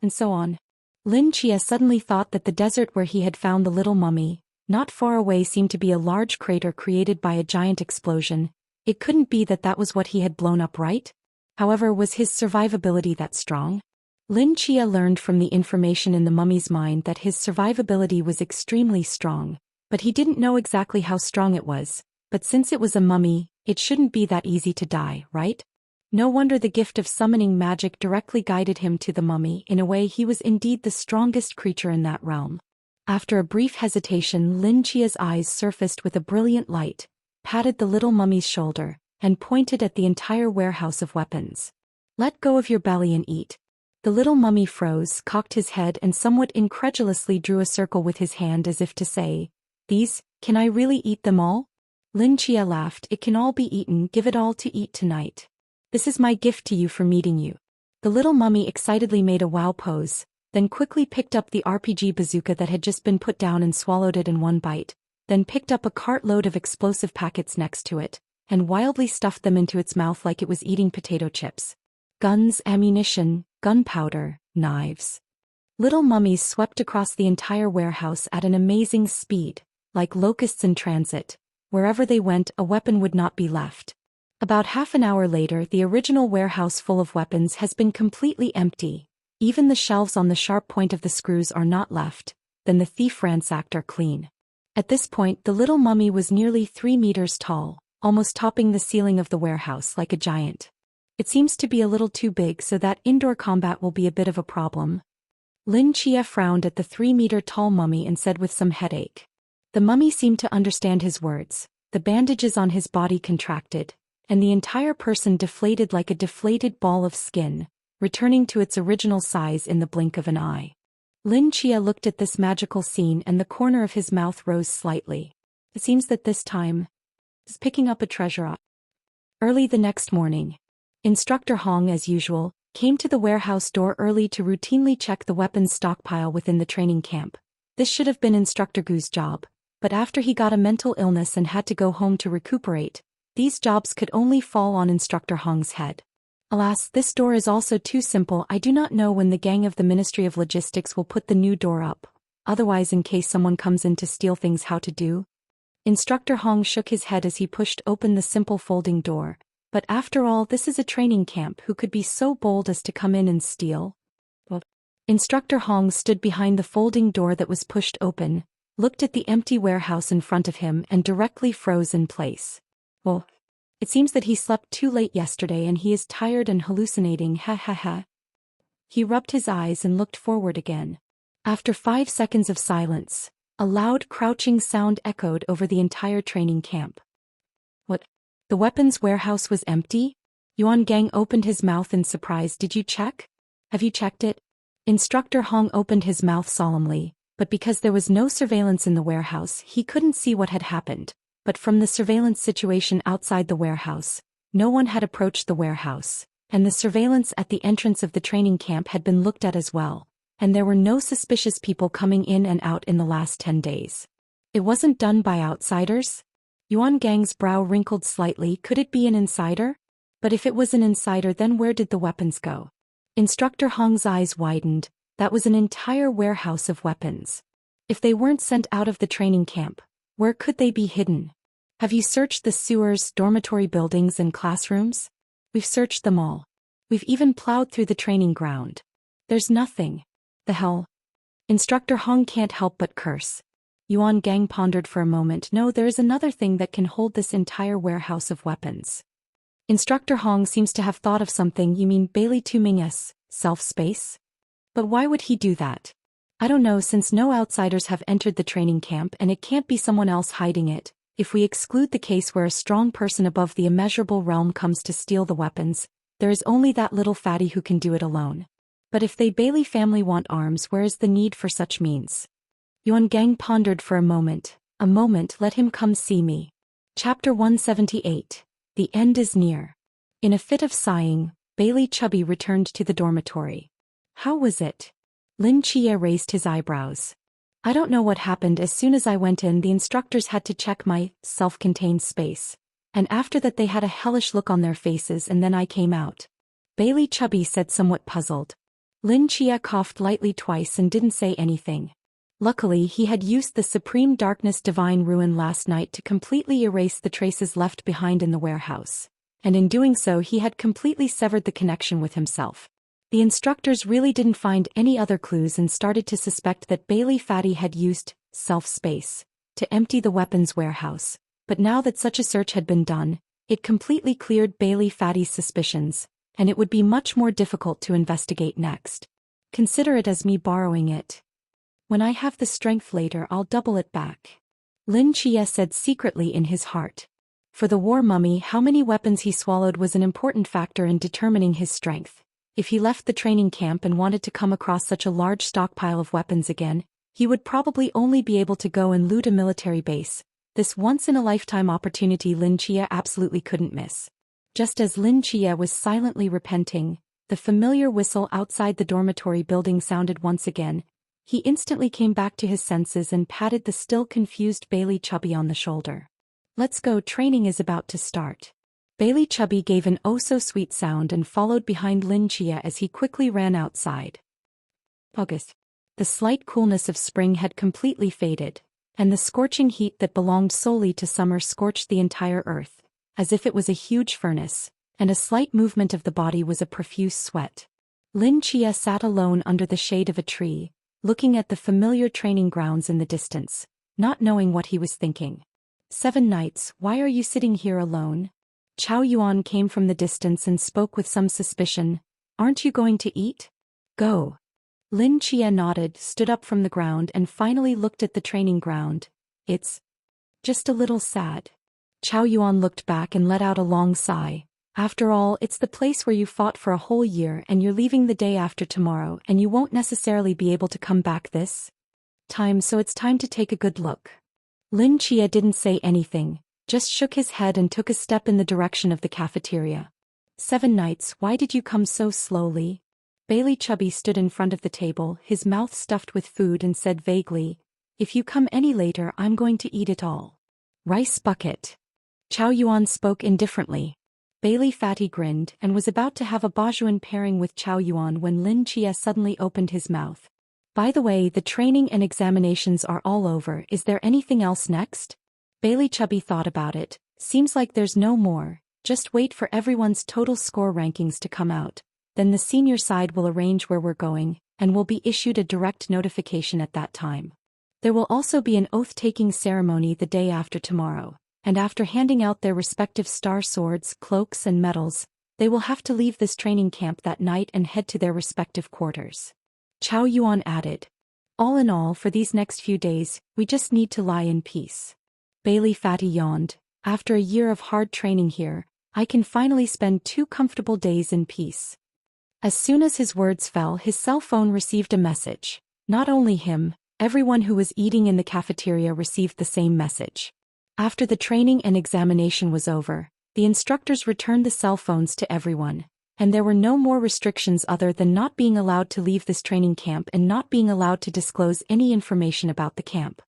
And so on. Lin Chia suddenly thought that the desert where he had found the little mummy, not far away, seemed to be a large crater created by a giant explosion. It couldn't be that was what he had blown up, right? However, was his survivability that strong? Lin Chia learned from the information in the mummy's mind that his survivability was extremely strong, but he didn't know exactly how strong it was. But since it was a mummy, it shouldn't be that easy to die, right? No wonder the gift of summoning magic directly guided him to the mummy. In a way, he was indeed the strongest creature in that realm. After a brief hesitation, Lin Chia's eyes surfaced with a brilliant light, patted the little mummy's shoulder, and pointed at the entire warehouse of weapons. Let go of your belly and eat. The little mummy froze, cocked his head, and somewhat incredulously drew a circle with his hand as if to say, "These, can I really eat them all?" Lin Chia laughed. "It can all be eaten. Give it all to eat tonight. This is my gift to you for meeting you." The little mummy excitedly made a wow pose, then quickly picked up the RPG bazooka that had just been put down and swallowed it in one bite, then picked up a cartload of explosive packets next to it, and wildly stuffed them into its mouth like it was eating potato chips. Guns, ammunition, gunpowder, knives. Little mummies swept across the entire warehouse at an amazing speed, like locusts in transit. Wherever they went, a weapon would not be left. About half an hour later, the original warehouse full of weapons has been completely empty. Even the shelves on the sharp point of the screws are not left. Then the thief ransacked are clean. At this point, the little mummy was nearly 3 meters tall, almost topping the ceiling of the warehouse like a giant. It seems to be a little too big, so that indoor combat will be a bit of a problem. Lin Chia frowned at the 3-meter-tall mummy and said with some headache. The mummy seemed to understand his words. The bandages on his body contracted, and the entire person deflated like a deflated ball of skin, returning to its original size in the blink of an eye. Lin Chia looked at this magical scene and the corner of his mouth rose slightly. It seems that this time is picking up a treasure. Early the next morning, Instructor Hong, as usual, came to the warehouse door early to routinely check the weapons stockpile within the training camp. This should have been Instructor Gu's job. But after he got a mental illness and had to go home to recuperate, these jobs could only fall on Instructor Hong's head. Alas, this door is also too simple. I do not know when the gang of the Ministry of Logistics will put the new door up. Otherwise, in case someone comes in to steal things, how to do? Instructor Hong shook his head as he pushed open the simple folding door. But after all, this is a training camp. Who could be so bold as to come in and steal? Well, Instructor Hong stood behind the folding door that was pushed open, looked at the empty warehouse in front of him, and directly froze in place. Well, it seems that he slept too late yesterday and he is tired and hallucinating, ha ha ha. He rubbed his eyes and looked forward again. After 5 seconds of silence, a loud crouching sound echoed over the entire training camp. What? The weapons warehouse was empty? Yuan Gang opened his mouth in surprise. Did you check? Have you checked it? Instructor Hong opened his mouth solemnly. But because there was no surveillance in the warehouse, he couldn't see what had happened. But from the surveillance situation outside the warehouse, no one had approached the warehouse, and the surveillance at the entrance of the training camp had been looked at as well, and there were no suspicious people coming in and out in the last 10 days. It wasn't done by outsiders? Yuan Gang's brow wrinkled slightly. Could it be an insider? But if it was an insider, then where did the weapons go? Instructor Hong's eyes widened. That was an entire warehouse of weapons. If they weren't sent out of the training camp, where could they be hidden? Have you searched the sewers, dormitory buildings, and classrooms? We've searched them all. We've even plowed through the training ground. There's nothing. The hell? Instructor Hong can't help but curse. Yuan Gang pondered for a moment. No, there is another thing that can hold this entire warehouse of weapons. Instructor Hong seems to have thought of something. You mean Bailey Tuming's self-space? But why would he do that? I don't know, since no outsiders have entered the training camp and it can't be someone else hiding it. If we exclude the case where a strong person above the immeasurable realm comes to steal the weapons, there is only that little fatty who can do it alone. But if they Bailey family want arms, where is the need for such means? Yuan Gang pondered for a moment. Let him come see me. Chapter 178. The end is near. In a fit of sighing, Bailey Chubby returned to the dormitory. How was it? Lin Chia raised his eyebrows. I don't know what happened. As soon as I went in, the instructors had to check my self-contained space. And after that they had a hellish look on their faces, and then I came out. Bailey Chubby said, somewhat puzzled. Lin Chia coughed lightly twice and didn't say anything. Luckily he had used the Supreme Darkness Divine Ruin last night to completely erase the traces left behind in the warehouse. And in doing so he had completely severed the connection with himself. The instructors really didn't find any other clues and started to suspect that Bailey Fatty had used self-space to empty the weapons warehouse. But now that such a search had been done, it completely cleared Bailey Fatty's suspicions, and it would be much more difficult to investigate next. Consider it as me borrowing it. When I have the strength later, I'll double it back. Lin Chia said secretly in his heart. For the war mummy, how many weapons he swallowed was an important factor in determining his strength. If he left the training camp and wanted to come across such a large stockpile of weapons again, he would probably only be able to go and loot a military base. This once-in-a-lifetime opportunity Lin Chia absolutely couldn't miss. Just as Lin Chia was silently repenting, the familiar whistle outside the dormitory building sounded once again. He instantly came back to his senses and patted the still confused Bailey Chubby on the shoulder. Let's go, training is about to start. Bailey Chubby gave an oh-so-sweet sound and followed behind Lin Chia as he quickly ran outside. August. The slight coolness of spring had completely faded, and the scorching heat that belonged solely to summer scorched the entire earth, as if it was a huge furnace, and a slight movement of the body was a profuse sweat. Lin Chia sat alone under the shade of a tree, looking at the familiar training grounds in the distance, not knowing what he was thinking. 7 Knights, why are you sitting here alone? Chow Yuan came from the distance and spoke with some suspicion. Aren't you going to eat? Go. Lin Chia nodded, stood up from the ground and finally looked at the training ground. It's just a little sad. Chow Yuan looked back and let out a long sigh. After all, it's the place where you fought for a whole year and you're leaving the day after tomorrow and you won't necessarily be able to come back this time, so it's time to take a good look. Lin Chia didn't say anything, just shook his head and took a step in the direction of the cafeteria. 7 Knights, why did you come so slowly? Bailey Chubby stood in front of the table, his mouth stuffed with food, and said vaguely, if you come any later, I'm going to eat it all. Rice bucket. Chow Yuan spoke indifferently. Bailey Fatty grinned and was about to have a Bajuan pairing with Chow Yuan when Lin Chia suddenly opened his mouth. By the way, the training and examinations are all over. Is there anything else next? Bailey Chubby thought about it. Seems like there's no more. Just wait for everyone's total score rankings to come out. Then the senior side will arrange where we're going, and will be issued a direct notification at that time. There will also be an oath-taking ceremony the day after tomorrow. And after handing out their respective star swords, cloaks and medals, they will have to leave this training camp that night and head to their respective quarters. Chow Yuan added. All in all, for these next few days, we just need to lie in peace. Bailey Fatty yawned. After a year of hard training here, I can finally spend 2 comfortable days in peace. As soon as his words fell, his cell phone received a message. Not only him, everyone who was eating in the cafeteria received the same message. After the training and examination was over, the instructors returned the cell phones to everyone, and there were no more restrictions other than not being allowed to leave this training camp and not being allowed to disclose any information about the camp.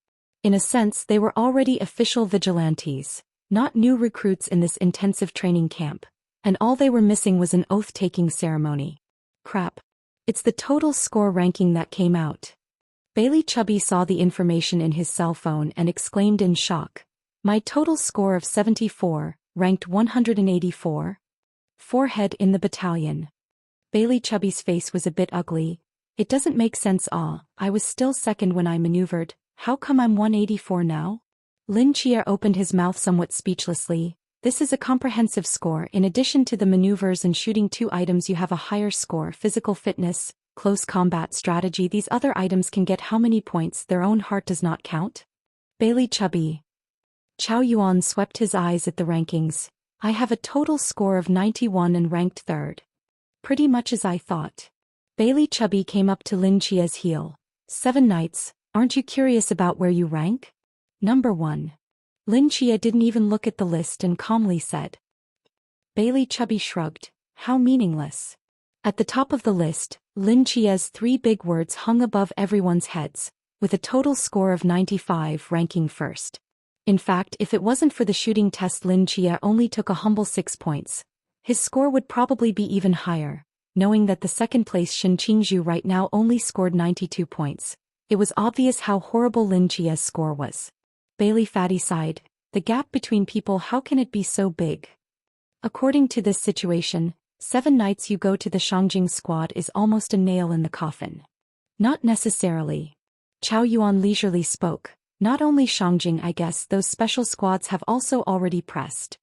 In a sense, they were already official vigilantes, not new recruits in this intensive training camp, and all they were missing was an oath-taking ceremony. Crap. It's the total score ranking that came out. Bailey Chubby saw the information in his cell phone and exclaimed in shock. My total score of 74, ranked 184. Forehead in the battalion. Bailey Chubby's face was a bit ugly. It doesn't make sense. I was still second when I maneuvered. How come I'm 184 now? Lin Chia opened his mouth somewhat speechlessly. This is a comprehensive score. In addition to the maneuvers and shooting 2 items, you have a higher score: physical fitness, close combat strategy. These other items can get how many points? Their own heart does not count? Bailey Chubby. Chow Yuan swept his eyes at the rankings. I have a total score of 91 and ranked 3rd. Pretty much as I thought. Bailey Chubby came up to Lin Chia's heel. 7 Knights, aren't you curious about where you rank? Number 1. Lin Chia didn't even look at the list and calmly said. Bailey Chubby shrugged. How meaningless. At the top of the list, Lin Chia's 3 big words hung above everyone's heads, with a total score of 95 ranking 1st. In fact, if it wasn't for the shooting test, Lin Chia only took a humble 6 points. His score would probably be even higher, knowing that the second-place Shen Qingzhu right now only scored 92 points. It was obvious how horrible Lin Chia's score was. Bailey Fatty sighed. The gap between people, how can it be so big? According to this situation, 7 nights you go to the Shangjing squad is almost a nail in the coffin. Not necessarily. Chow Yuan leisurely spoke. Not only Shangjing, I guess those special squads have also already pressed.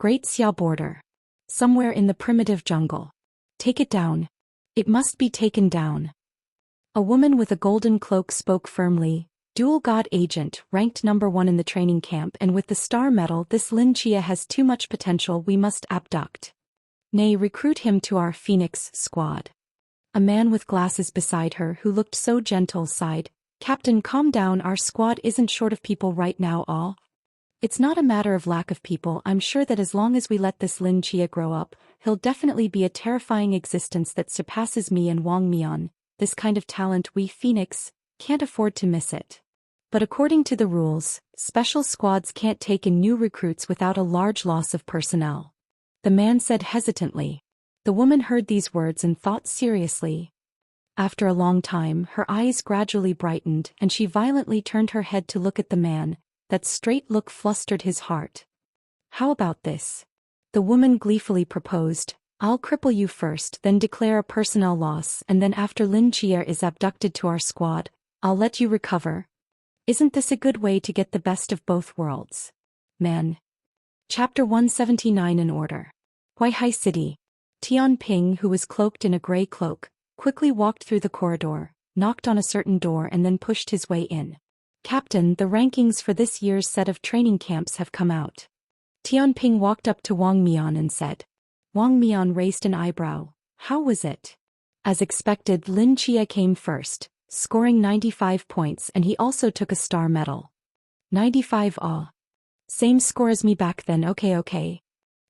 Great Xiao border. Somewhere in the primitive jungle. Take it down. It must be taken down. A woman with a golden cloak spoke firmly. Dual God Agent, ranked number 1 in the training camp, and with the star medal, this Lin Chia has too much potential. We must abduct. Nay, recruit him to our Phoenix squad. A man with glasses beside her, who looked so gentle, sighed. Captain, calm down, our squad isn't short of people right now. All. It's not a matter of lack of people. I'm sure that as long as we let this Lin Chia grow up, he'll definitely be a terrifying existence that surpasses me and Wang Mian. This kind of talent, we Phoenix can't afford to miss it. But according to the rules, special squads can't take in new recruits without a large loss of personnel. The man said hesitantly. The woman heard these words and thought seriously. After a long time, her eyes gradually brightened and she violently turned her head to look at the man. That straight look flustered his heart. How about this? The woman gleefully proposed. I'll cripple you first, then declare a personnel loss, and then after Lin Chia is abducted to our squad, I'll let you recover. Isn't this a good way to get the best of both worlds? Man. Chapter 179 in order. Huaihai City. Tian Ping, who was cloaked in a gray cloak, quickly walked through the corridor, knocked on a certain door and then pushed his way in. Captain, the rankings for this year's set of training camps have come out. Tian Ping walked up to Wang Mian and said. Wang Mian raised an eyebrow. How was it? As expected, Lin Chia came first, scoring 95 points, and he also took a star medal. 95. Same score as me back then. Okay.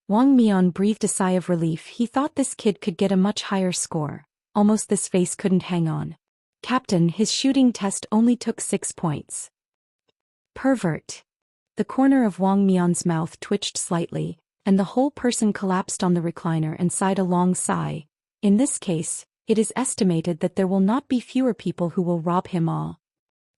Wang Mian breathed a sigh of relief. He thought this kid could get a much higher score. Almost this face couldn't hang on. Captain, his shooting test only took 6 points. Pervert. The corner of Wang Mian's mouth twitched slightly, and the whole person collapsed on the recliner and sighed a long sigh. In this case, it is estimated that there will not be fewer people who will rob him all.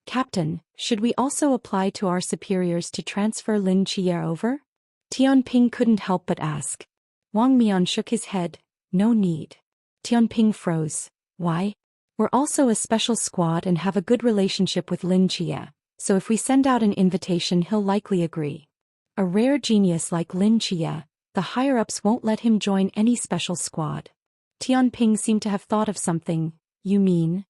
Captain, should we also apply to our superiors to transfer Lin Chia over? Tian Ping couldn't help but ask. Wang Mian shook his head. No need. Tian Ping froze. Why? We're also a special squad and have a good relationship with Lin Chia, so if we send out an invitation he'll likely agree. A rare genius like Lin Chia, the higher-ups won't let him join any special squad. Tian Ping seemed to have thought of something. You mean?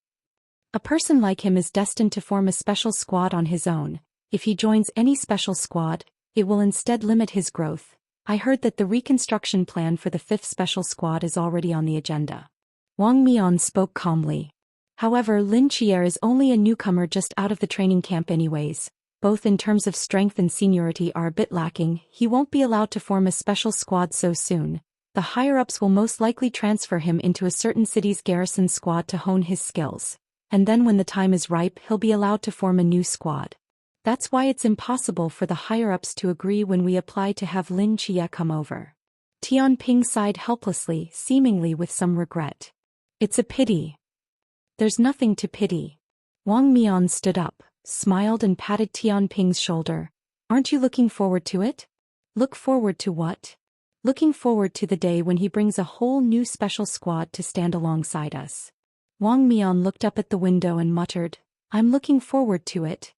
A person like him is destined to form a special squad on his own. If he joins any special squad, it will instead limit his growth. I heard that the reconstruction plan for the 5th special squad is already on the agenda. Wang Mian spoke calmly. However, Lin Chia is only a newcomer just out of the training camp anyways. Both in terms of strength and seniority are a bit lacking. He won't be allowed to form a special squad so soon. The higher-ups will most likely transfer him into a certain city's garrison squad to hone his skills. And then when the time is ripe, he'll be allowed to form a new squad. That's why it's impossible for the higher-ups to agree when we apply to have Lin Chia come over. Tian Ping sighed helplessly, seemingly with some regret. It's a pity. There's nothing to pity. Wang Mian stood up, smiled and patted Tian Ping's shoulder. Aren't you looking forward to it? Look forward to what? Looking forward to the day when he brings a whole new special squad to stand alongside us. Wang Mian looked up at the window and muttered, I'm looking forward to it.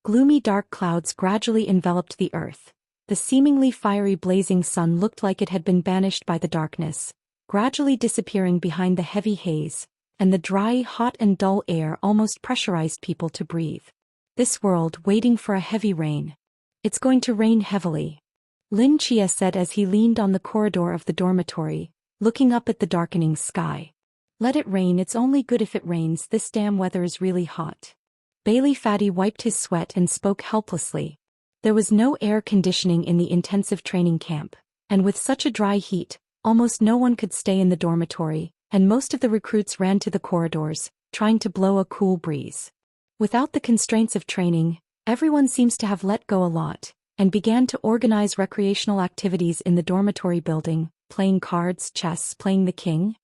Gloomy dark clouds gradually enveloped the earth. The seemingly fiery blazing sun looked like it had been banished by the darkness, gradually disappearing behind the heavy haze, and the dry, hot and dull air almost pressurized people to breathe. This world waiting for a heavy rain. It's going to rain heavily, Lin Chia said as he leaned on the corridor of the dormitory, looking up at the darkening sky. Let it rain, it's only good if it rains, this damn weather is really hot. Bailey Fatty wiped his sweat and spoke helplessly. There was no air conditioning in the intensive training camp, and with such a dry heat, almost no one could stay in the dormitory, and most of the recruits ran to the corridors, trying to blow a cool breeze. Without the constraints of training, everyone seems to have let go a lot, and began to organize recreational activities in the dormitory building, playing cards, chess, playing the king.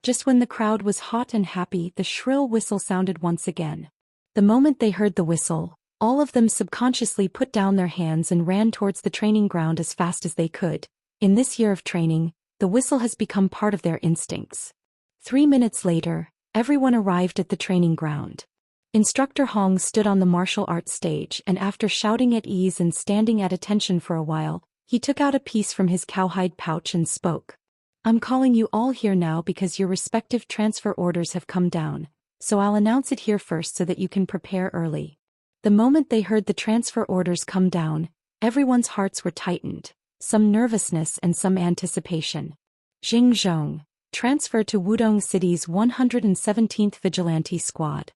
Just when the crowd was hot and happy, the shrill whistle sounded once again. The moment they heard the whistle, all of them subconsciously put down their hands and ran towards the training ground as fast as they could. In this year of training, the whistle has become part of their instincts. 3 minutes later, everyone arrived at the training ground. Instructor Hong stood on the martial arts stage, and after shouting at ease and standing at attention for a while, he took out a piece from his cowhide pouch and spoke. I'm calling you all here now because your respective transfer orders have come down, so I'll announce it here first so that you can prepare early. The moment they heard the transfer orders come down, everyone's hearts were tightened, some nervousness and some anticipation. Jing Zhong, transfer to Wudong City's 117th Vigilante Squad.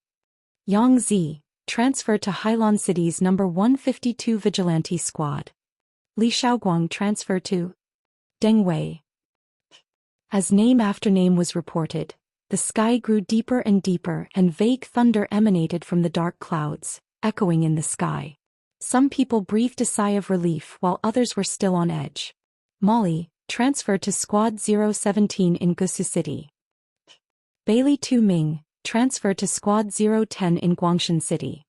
Yang Zi, transfer to Hailan City's number 152 Vigilante Squad. Li Xiaoguang, transfer to Deng Wei. As name after name was reported, the sky grew deeper and deeper, and vague thunder emanated from the dark clouds, echoing in the sky. Some people breathed a sigh of relief while others were still on edge. Molly, transferred to Squad 017 in Gusu City. Bailey Tu Ming, transferred to Squad 010 in Guangshan City.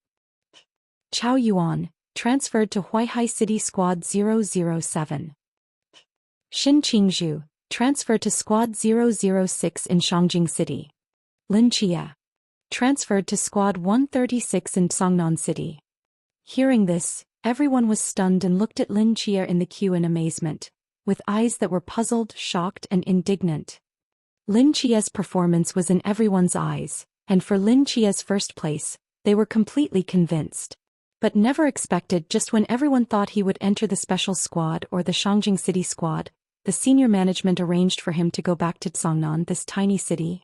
Chao Yuan, transferred to Huaihai City Squad 007. Xin Qingzhu, transferred to Squad 006 in Shangjing City. Lin Chia, transferred to Squad 136 in Songnan City. Hearing this, everyone was stunned and looked at Lin Chia in the queue in amazement, with eyes that were puzzled, shocked, and indignant. Lin Chia's performance was in everyone's eyes, and for Lin Chia's first place, they were completely convinced. But never expected, just when everyone thought he would enter the special squad or the Shangjing City squad, the senior management arranged for him to go back to Songnan, this tiny city.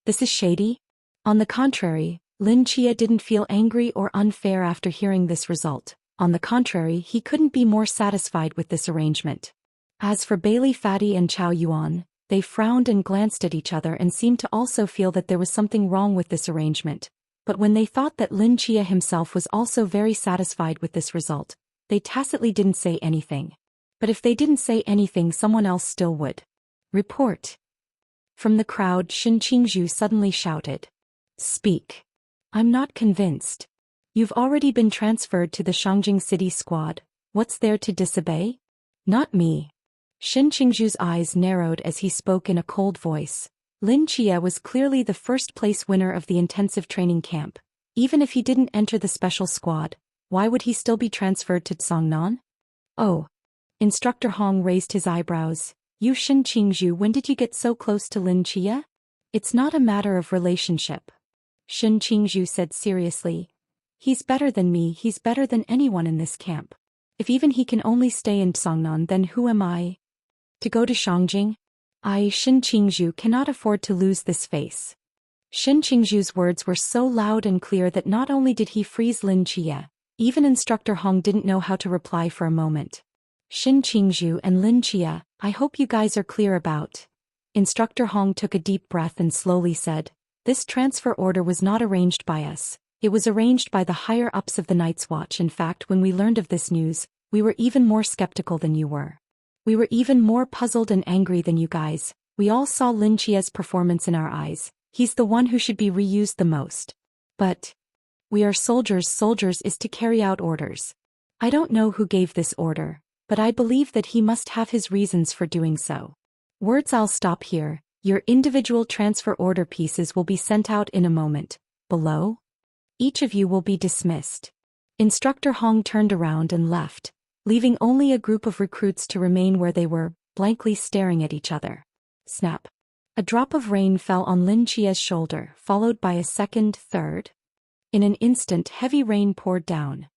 This is shady? On the contrary, Lin Chia didn't feel angry or unfair after hearing this result. On the contrary, he couldn't be more satisfied with this arrangement. As for Bailey Fatty and Chao Yuan, they frowned and glanced at each other and seemed to also feel that there was something wrong with this arrangement. But when they thought that Lin Chia himself was also very satisfied with this result, they tacitly didn't say anything. But if they didn't say anything, someone else still would. Report. From the crowd, Xin Qingzhu suddenly shouted. Speak. I'm not convinced. You've already been transferred to the Shangjing City squad. What's there to disobey? Not me. Xin Qingzhu's eyes narrowed as he spoke in a cold voice. Lin Chia was clearly the first-place winner of the intensive training camp. Even if he didn't enter the special squad, why would he still be transferred to Songnan? Oh. Instructor Hong raised his eyebrows. You Xin Qingzhu, when did you get so close to Lin Chia? It's not a matter of relationship. Xin Qingzhu said seriously. He's better than me, he's better than anyone in this camp. If even he can only stay in Songnan, then who am I? To go to Shangjing? I, Xin Qingzhu, cannot afford to lose this face. Xin Qingzhu's words were so loud and clear that not only did he freeze Lin Chia, even Instructor Hong didn't know how to reply for a moment. Xin Qingzhu and Lin Chia, I hope you guys are clear about. Instructor Hong took a deep breath and slowly said, this transfer order was not arranged by us. It was arranged by the higher-ups of the Night's Watch. In fact, when we learned of this news, we were even more skeptical than you were. We were even more puzzled and angry than you guys. We all saw Lin Chia's performance in our eyes. He's the one who should be reused the most. But we are soldiers. Soldiers is to carry out orders. I don't know who gave this order, but I believe that he must have his reasons for doing so. Words, I'll stop here. Your individual transfer order pieces will be sent out in a moment. Below? Each of you will be dismissed. Instructor Hong turned around and left, leaving only a group of recruits to remain where they were, blankly staring at each other. Snap. A drop of rain fell on Lin Chia's shoulder, followed by a second, third. In an instant, heavy rain poured down,